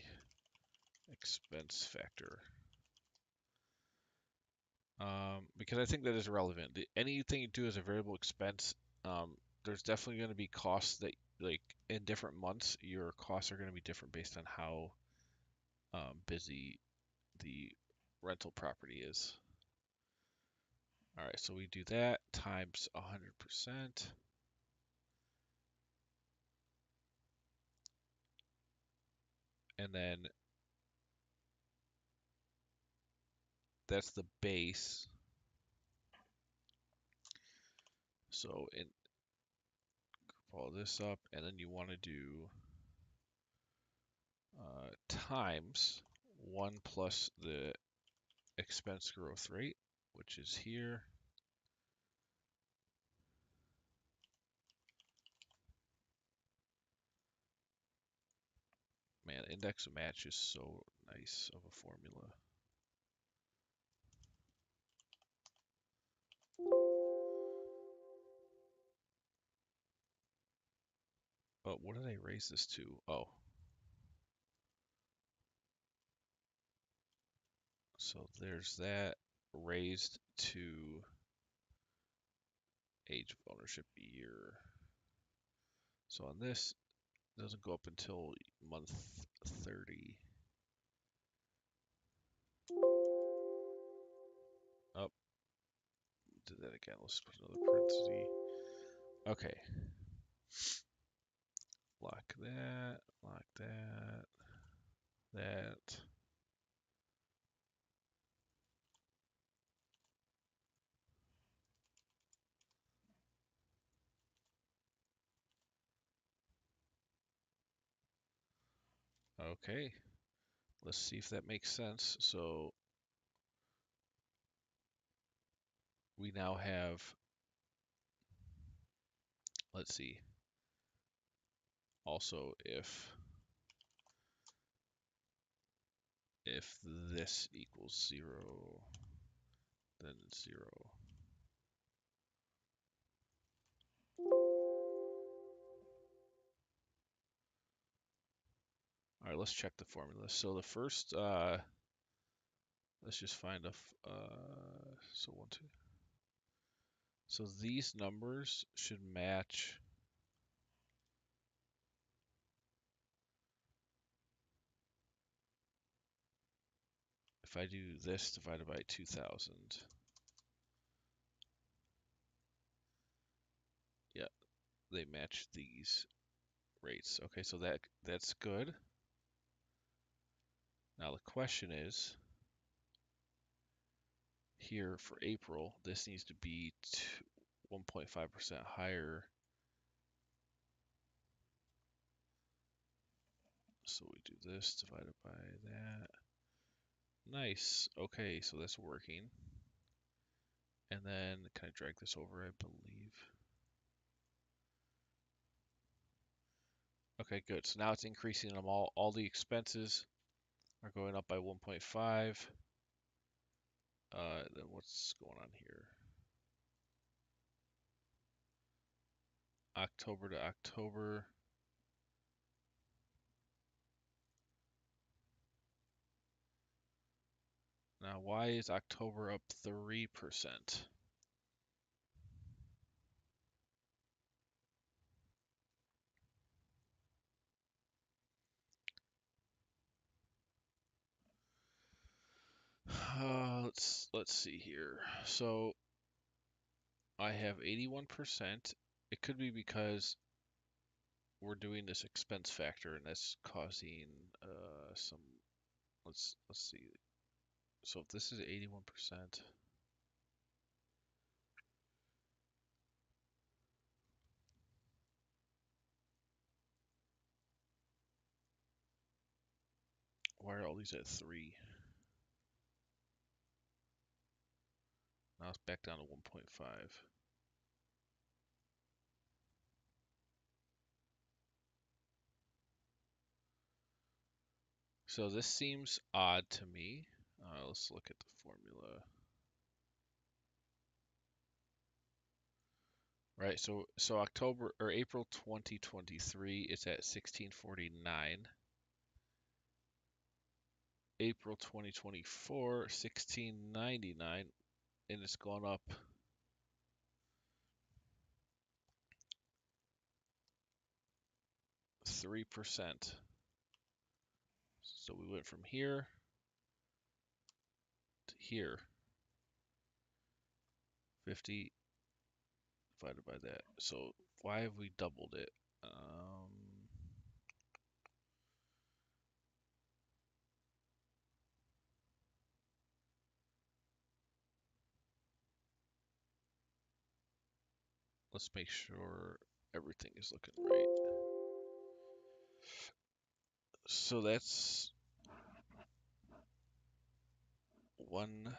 expense factor. Because I think that is relevant. Anything you do as a variable expense, there's definitely going to be costs that, like, in different months, your costs are going to be different based on how busy the rental property is. All right, so we do that times 100%. And then that's the base. So all this up, and then you want to do times 1 plus the expense growth rate, which is here. Man, index match is so nice of a formula. But what did I raise this to? Oh. So there's that raised to age of ownership year. So on this, it doesn't go up until month 30. Up. Did that again. Let's put another parenthesis. Okay. Lock that. Lock that. That. Okay. Let's see if that makes sense. So we now have, let's see, also if this equals 0, then 0. All right, let's check the formula. So the first, let's just find so 1, 2. So these numbers should match. If I do this divided by 2,000, yeah, they match these rates. Okay, so that's good. Now the question is, here for April, this needs to be 1.5% higher. So we do this divided by that. Nice. Okay, so that's working. And then can I drag this over, I believe? Okay, good. So now it's increasing them all. All the expenses are going up by 1.5. Then what's going on here? October to October. Now, why is October up 3%? Let's see here. So I have 81%. It could be because we're doing this expense factor, and that's causing some. Let's see. So if this is 81%, why are all these at 3? Now it's back down to 1.5. So this seems odd to me. Let's look at the formula. Right, so October or April 2023, it's at 1649. April 2024, 1699, and it's gone up 3%. So we went from here to here. 50 divided by that. So why have we doubled it? Let's make sure everything is looking right. So that's one.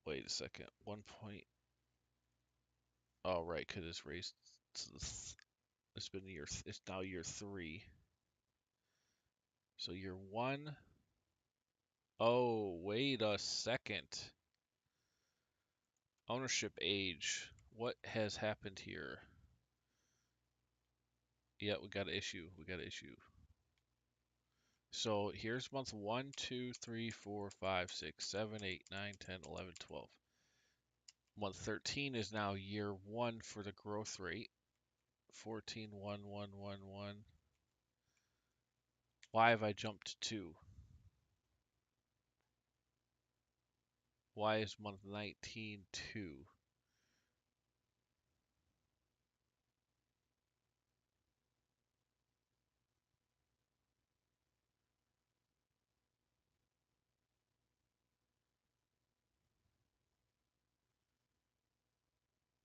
Wait a second. 1 point. Oh, right, because it's raised to the. It's been year. It's now year 3. So year 1. Oh, wait a second. Ownership age. What has happened here? Yeah, we got an issue. We got an issue. So here's month 1, 2, 3, 4, 5, 6, 7, 8, 9, 10, 11, 12. Month 13 is now year 1 for the growth rate. 14, 1, 1, 1, 1. Why have I jumped 2? Why is month 19 2?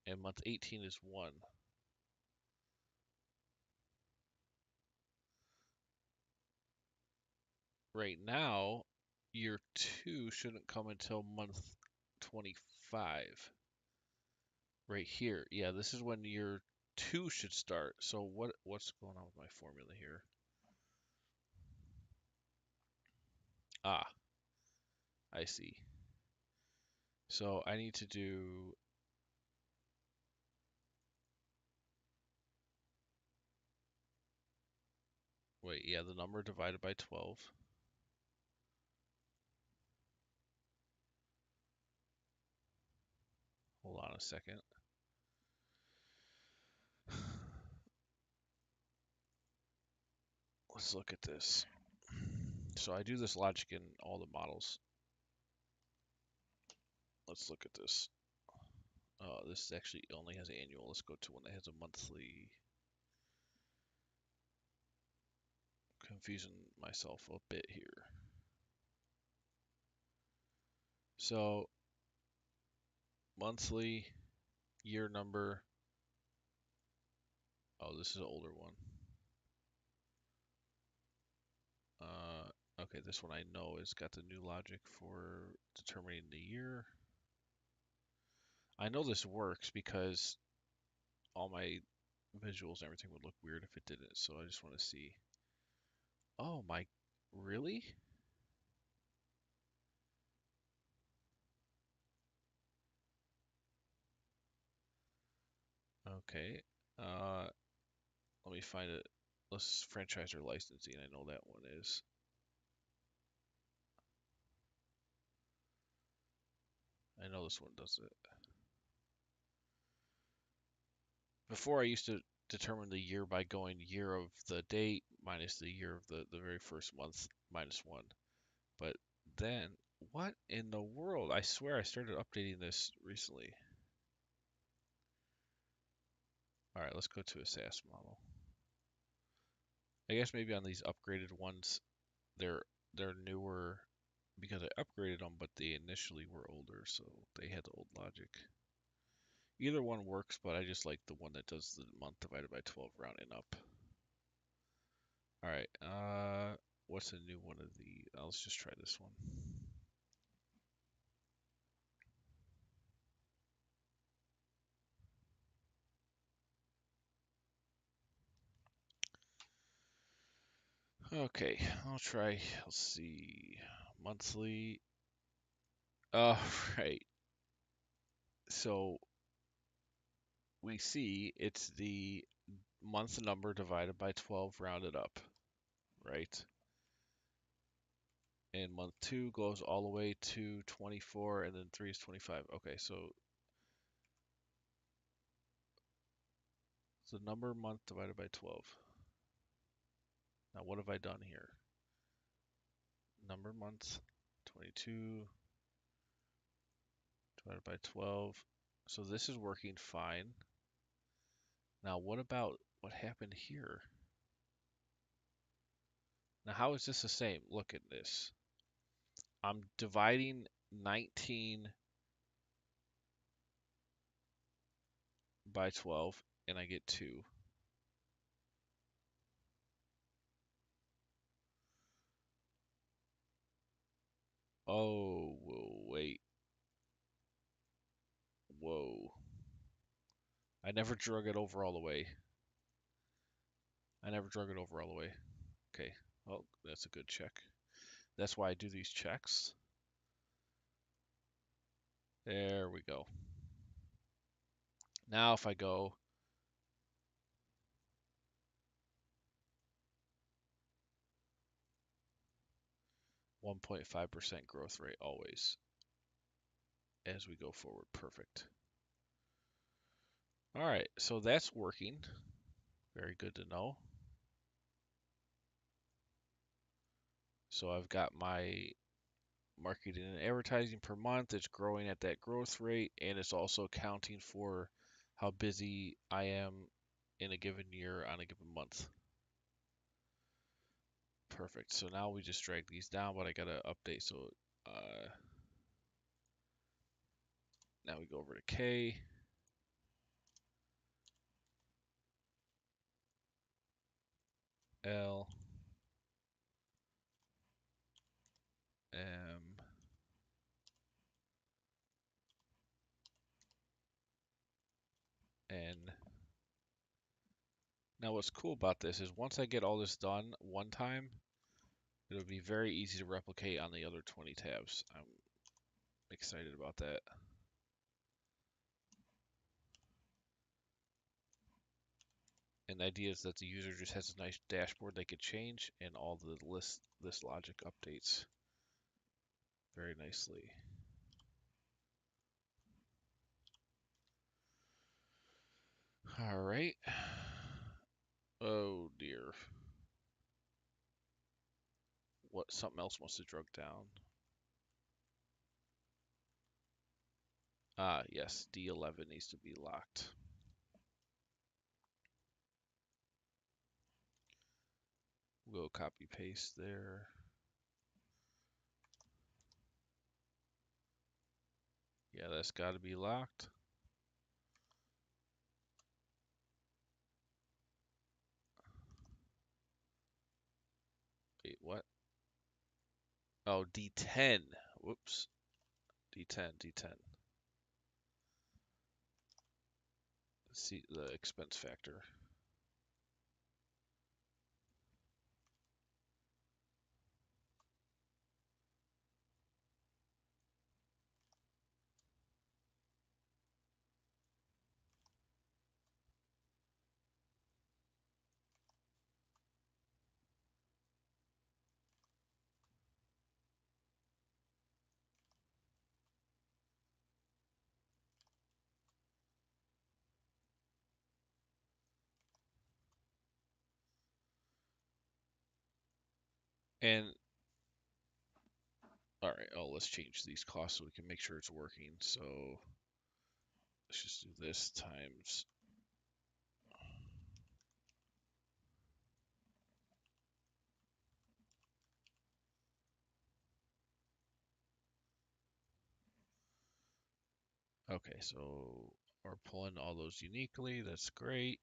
And month 18 is 1. Right now, year 2 shouldn't come until month 25. Right here. Yeah, this is when year 2 should start. So what's going on with my formula here? Ah, I see. So I need to do. Wait, yeah, the number divided by 12. Hold on a second. Let's look at this. So I do this logic in all the models. Let's look at this. This actually only has annual. Let's go to one that has a monthly. Confusing myself a bit here. So monthly, year number. Oh, this is an older one. Okay, this one I know has got the new logic for determining the year. I know this works because all my visuals and everything would look weird if it didn't, so I just want to see. Oh my, really? Okay. Let me find it. Let's franchiser licensing. I know that one is. I know this one does it. Before I used to determine the year by going year of the date minus the year of the very first month minus one. But then, what in the world? I swear I started updating this recently. All right, let's go to a SaaS model. I guess maybe on these upgraded ones, they're newer because I upgraded them, but they initially were older, so they had the old logic. Either one works, but I just like the one that does the month divided by 12 rounding up. All right, what's a new one of the? Let's just try this one. Okay, I'll try. Let's see, monthly. Right. So we see it's the month number divided by 12 rounded up, right? And month 2 goes all the way to 24, and then 3 is 25. Okay, so the number month divided by 12. Now what have I done here? Number month 22 divided by 12. So this is working fine. Now what about what happened here? Now how is this the same? Look at this. I'm dividing 19 by 12 and I get 2. Oh, whoa, wait. Whoa. I never drug it over all the way. I never drug it over all the way. Okay. Well, that's a good check. That's why I do these checks. There we go. Now if I go 1.5% growth rate always as we go forward. Perfect. All right, so that's working. Very good to know. So I've got my marketing and advertising per month. It's growing at that growth rate, and it's also accounting for how busy I am in a given year on a given month. Perfect. So now we just drag these down, but I gotta update. So now we go over to K. L. M. N. Now what's cool about this is once I get all this done one time, it'll be very easy to replicate on the other 20 tabs. I'm excited about that. And the idea is that the user just has a nice dashboard they could change, and all the list logic updates very nicely. All right. Oh dear. What? Something else must have drug down. Ah, yes. D11 needs to be locked. We'll copy paste there. Yeah, that's got to be locked. Wait, what? Oh, D10. Whoops. D10, D10. Let's see the expense factor. And all right, let's change these costs so we can make sure it's working. So let's just do this times. Okay, so we're pulling all those uniquely. That's great.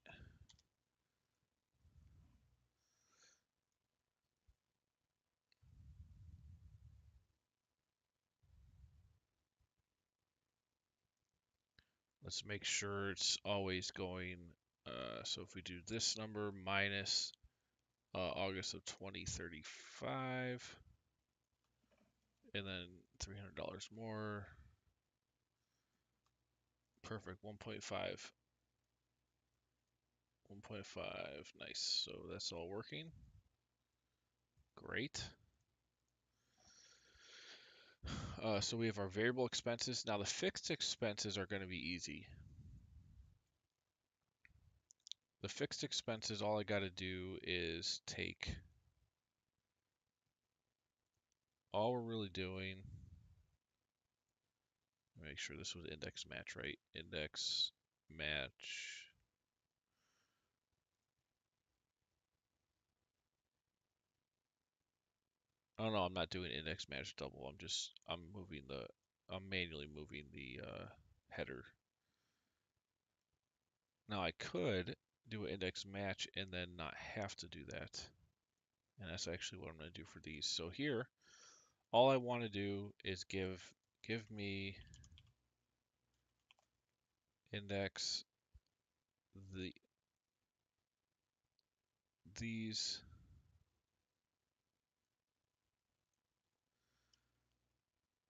Let's make sure it's always going. So if we do this number minus August of 2035, and then $300 more. Perfect. 1.5. 1.5. Nice. So that's all working. Great. So we have our variable expenses. Now the fixed expenses are going to be easy. The fixed expenses, all I got to do is take, all we're really doing, make sure this was index match, right? Index match. Oh no, I'm not doing index match double. I'm manually moving the header. Now I could do an index match and then not have to do that. And that's actually what I'm going to do for these. So here, all I want to do is give me index these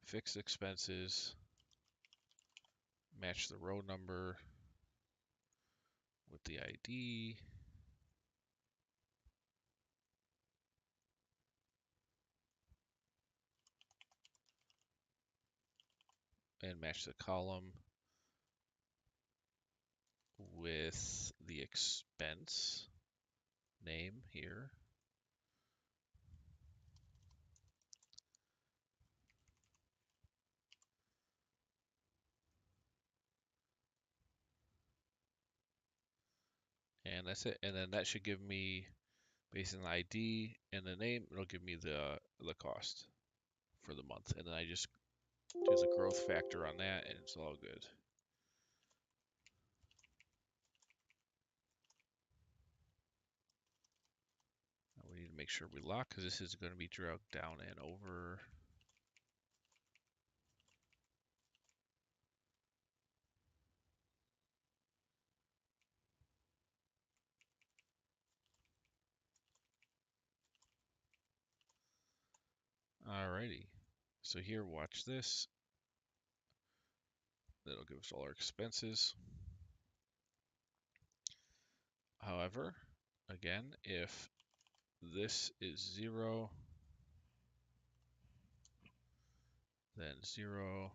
fixed expenses, match the row number with the ID, and match the column with the expense name here. And that's it. And then that should give me, based on the ID and the name, it'll give me the cost for the month. And then I just do the growth factor on that and it's all good. Now we need to make sure we lock because this is going to be dragged down and over. Alrighty. So here, watch this. That'll give us all our expenses. However, again, if this is 0, then 0,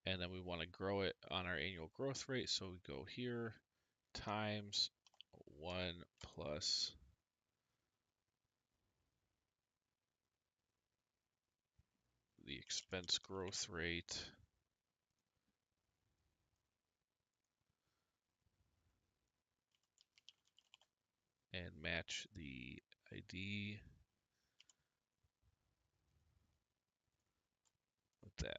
and then we want to grow it on our annual growth rate. So we go here times 1 plus the expense growth rate and match the ID with that.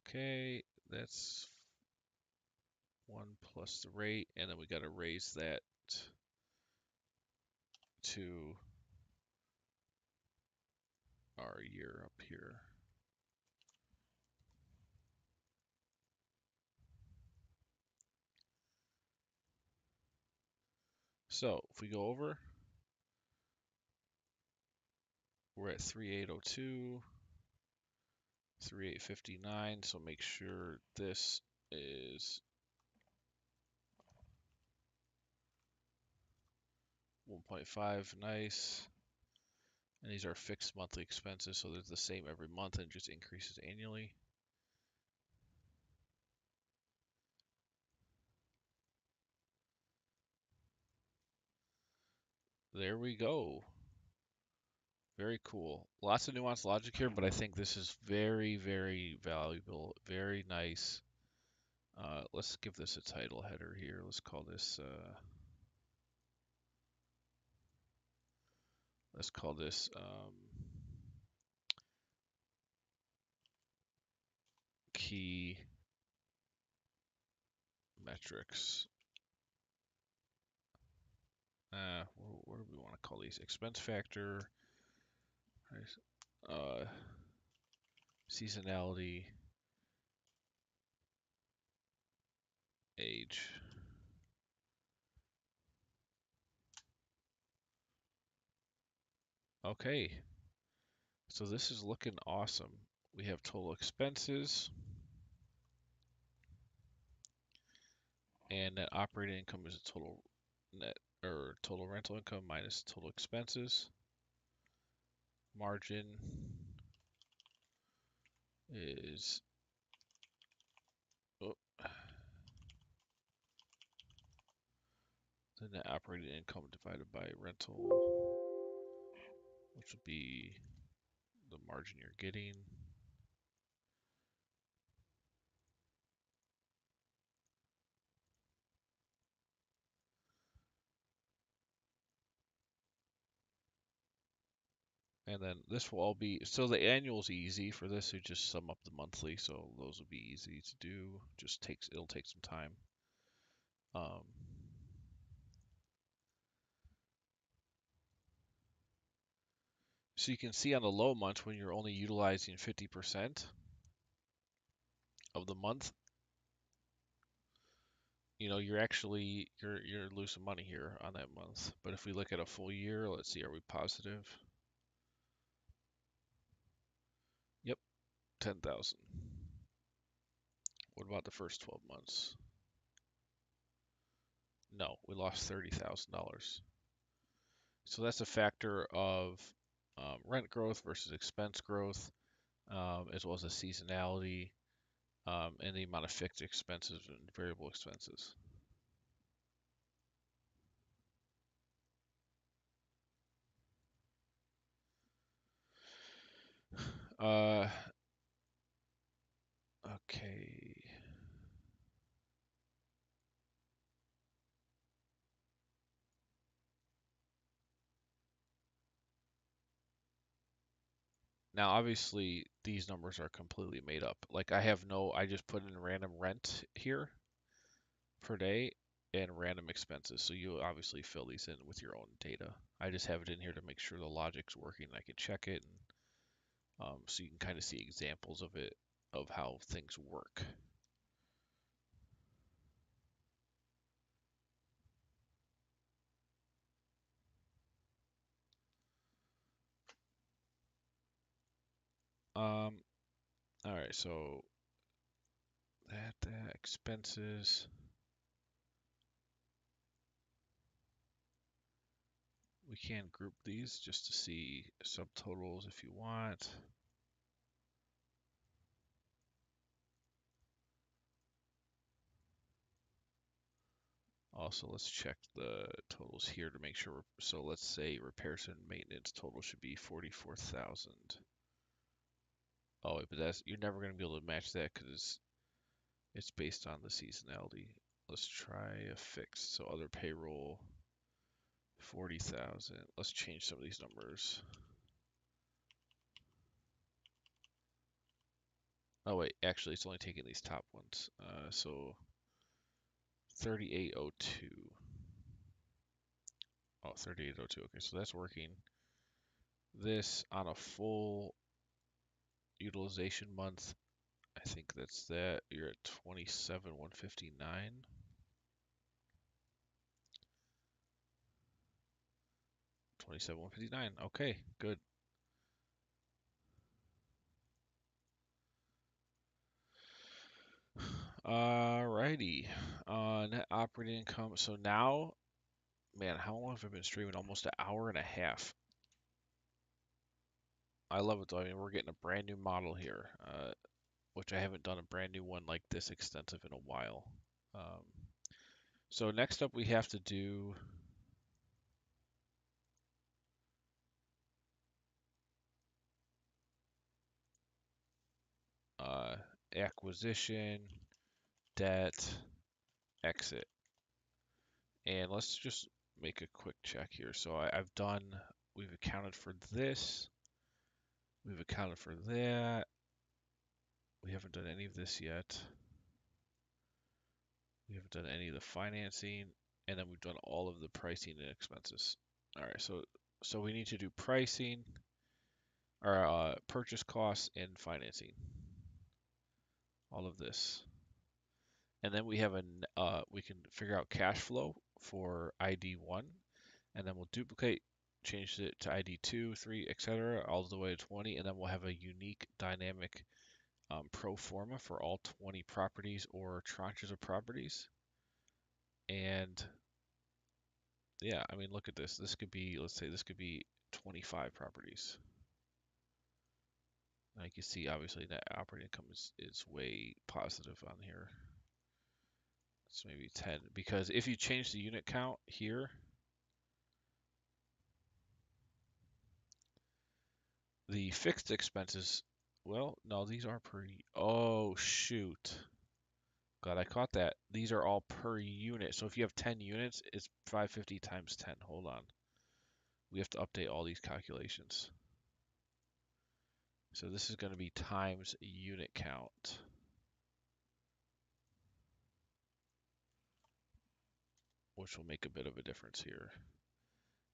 Okay, that's 1 plus the rate, and then we got to raise that to our year up here. So if we go over, we're at 3802. 3,859. So make sure this is 1.5. Nice. And these are fixed monthly expenses, so they're the same every month and just increases annually. There we go. Very cool. Lots of nuanced logic here, but I think this is very, very valuable. Very nice. Let's give this a title header here. Let's call this key metrics. What do we want to call these? Expense factor, seasonality, age. Okay, so this is looking awesome. We have total expenses, and net operating income is a total net or total rental income minus total expenses. Margin is the net operating income divided by rental, which would be the margin you're getting. And then this will all be, so the annual's easy for this, you just sum up the monthly, so those will be easy to do. It'll take some time. So you can see on the low months when you're only utilizing 50% of the month, you're losing money here on that month. But if we look at a full year, let's see, are we positive? Yep, 10,000. What about the first 12 months? No, we lost $30,000. So that's a factor of rent growth versus expense growth, as well as the seasonality, and the amount of fixed expenses and variable expenses. Okay. Now, obviously, these numbers are completely made up. Like I just put in random rent here per day and random expenses. So you obviously fill these in with your own data. I just have it in here to make sure the logic's working. I can check it, and so you can kind of see examples of it, of how things work. All right, so that expenses. We can group these just to see subtotals if you want. Also, let's check the totals here to make sure. So let's say repairs and maintenance total should be 44,000. Oh, but you're never going to be able to match that because it's based on the seasonality. Let's try a fixed. So other payroll, 40,000. Let's change some of these numbers. Oh wait, actually it's only taking these top ones. So 3802. Oh, 3802. Okay, so that's working. This on a full utilization month, I think that's that. You're at 27,159. 27,159. Okay, good. Alrighty. Net operating income. So now, man, how long have I been streaming? Almost an hour and a half. I love it though. I mean, we're getting a brand new model here, which I haven't done a brand new one like this extensive in a while. Um, so next up, we have to do uh, acquisition, debt, exit. And let's just make a quick check here. So we've accounted for this, we've accounted for that. We haven't done any of this yet. We haven't done any of the financing, and then we've done all of the pricing and expenses. All right, so we need to do pricing, or purchase costs and financing, all of this. And then we can figure out cash flow for ID1, and then we'll duplicate, change it to ID2, 3, etc., all the way to 20, and then we'll have a unique dynamic pro forma for all 20 properties or tranches of properties. And yeah, I mean, look at this. This could be, let's say this could be 25 properties. Like you see, obviously net operating income is way positive on here. It's maybe 10, because if you change the unit count here, the fixed expenses, well, no, these are oh shoot. Glad I caught that. These are all per unit. So if you have 10 units, it's 550 times 10. Hold on. We have to update all these calculations. So this is going to be times unit count, which will make a bit of a difference here.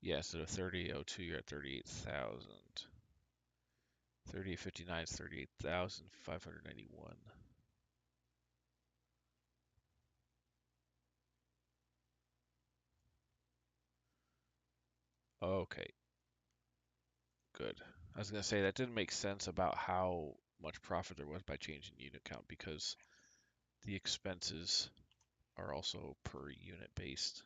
Yeah, so the 3002, you're at 38,000. 3859 is 38,591. Okay, good. I was going to say that didn't make sense about how much profit there was by changing unit count, because the expenses are also per unit based.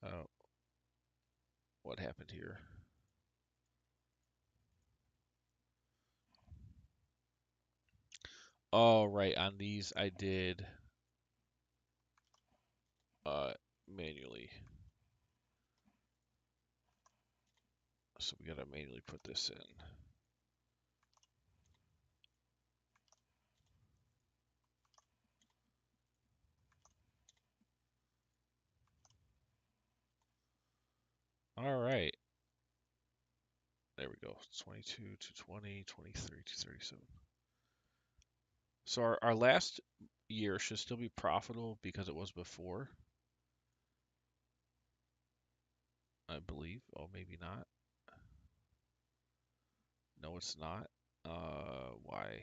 Uh, what happened here? Oh, right. On these, I did manually. So we gotta manually put this in. All right. There we go. 22 to 20, 23 to 37. So our last year should still be profitable because it was before, I believe. Oh, maybe not. No, it's not. Why?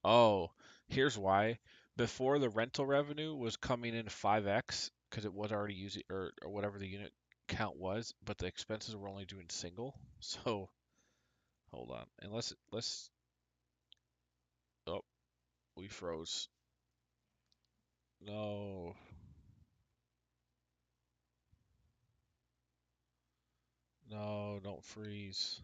Oh, here's why. Before, the rental revenue was coming in 5x because it was already using, or whatever the unit count was, but the expenses were only doing single. So hold on. And let's oh, we froze. No. No, don't freeze.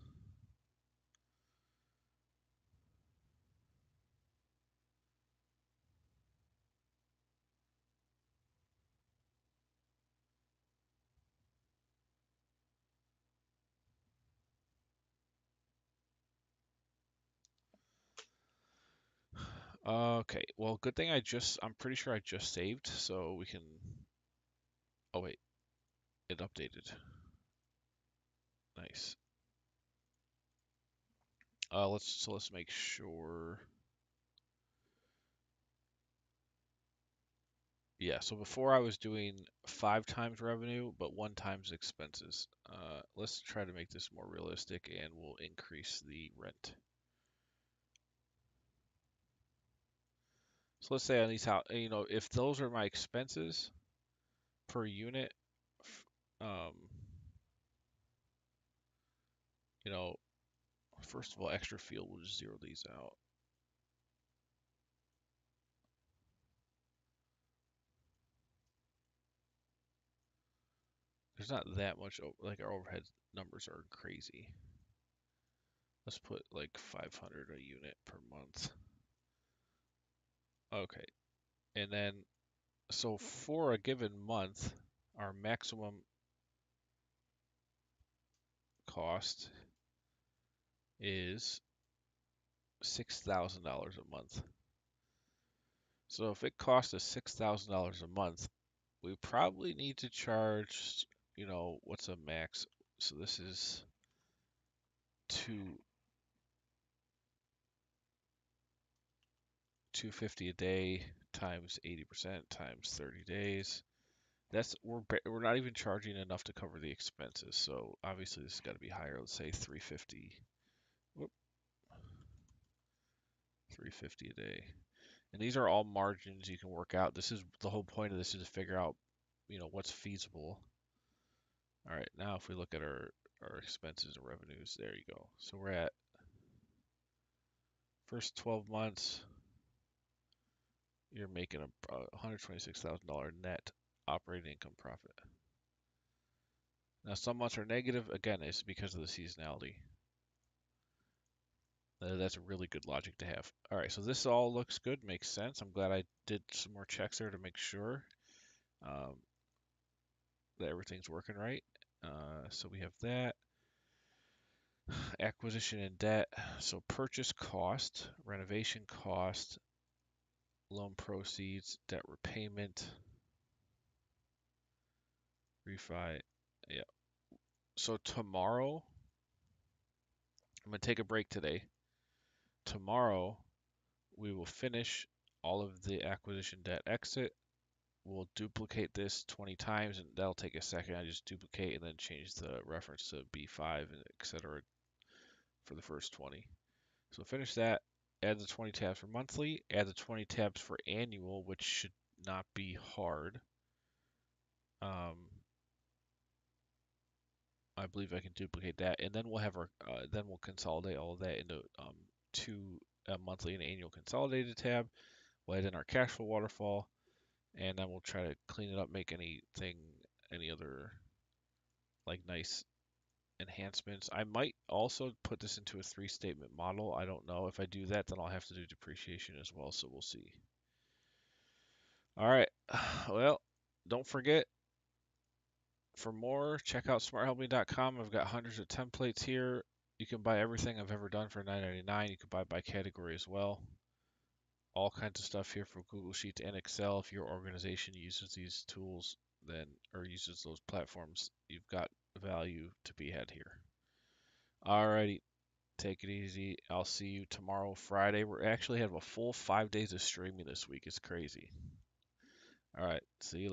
Okay, well, good thing I'm pretty sure I just saved, so we can, oh wait, it updated. Nice. Let's make sure. Yeah, so before I was doing 5 times revenue, but 1 times expenses. Let's try to make this more realistic, and we'll increase the rent. So let's say on these, how, if those are my expenses, per unit. Um, you know, first of all, extra field, we'll just zero these out. There's not that much, like our overhead numbers are crazy. Let's put like 500 a unit per month. Okay, and then, so for a given month, our maximum cost is $6,000 a month. So if it costs us $6,000 a month, we probably need to charge, what's a max? So this is two 250 a day times 80% times 30 days. We're not even charging enough to cover the expenses. So obviously this has got to be higher. Let's say 350. Whoop, 350 a day. And these are all margins you can work out. This is the whole point of this is to figure out, what's feasible. All right, now if we look at our expenses and revenues, there you go. So we're at first 12 months, you're making a $126,000 net operating income profit. Now some months are negative. Again, it's because of the seasonality. That's a really good logic to have. All right, so this all looks good, makes sense. I'm glad I did some more checks there to make sure um, that everything's working right. So we have that. Acquisition and debt. So purchase cost, renovation cost, loan proceeds, debt repayment, refi. Yeah. So tomorrow, I'm going to take a break today. Tomorrow, we will finish all of the acquisition debt exit. We'll duplicate this 20 times, and that'll take a second. I just duplicate and then change the reference to B5 and etc. for the first 20. So finish that, add the 20 tabs for monthly, add the 20 tabs for annual, which should not be hard. I believe I can duplicate that, and then we'll have then we'll consolidate all of that into two monthly and annual consolidated tab. We'll add in our cash flow waterfall, and then we'll try to clean it up, make any other like nice enhancements. I might also put this into a 3-statement model. I don't know. If I do that, then I'll have to do depreciation as well, so we'll see. All right. Well, don't forget, for more, check out smarthelping.com. I've got hundreds of templates here. You can buy everything I've ever done for $9.99. You can buy by category as well. All kinds of stuff here for Google Sheets and Excel. If your organization uses these tools, or uses those platforms, you've got value to be had here. Alrighty, take it easy. I'll see you tomorrow, Friday. We're actually have a full 5 days of streaming this week. It's crazy. All right, see you later.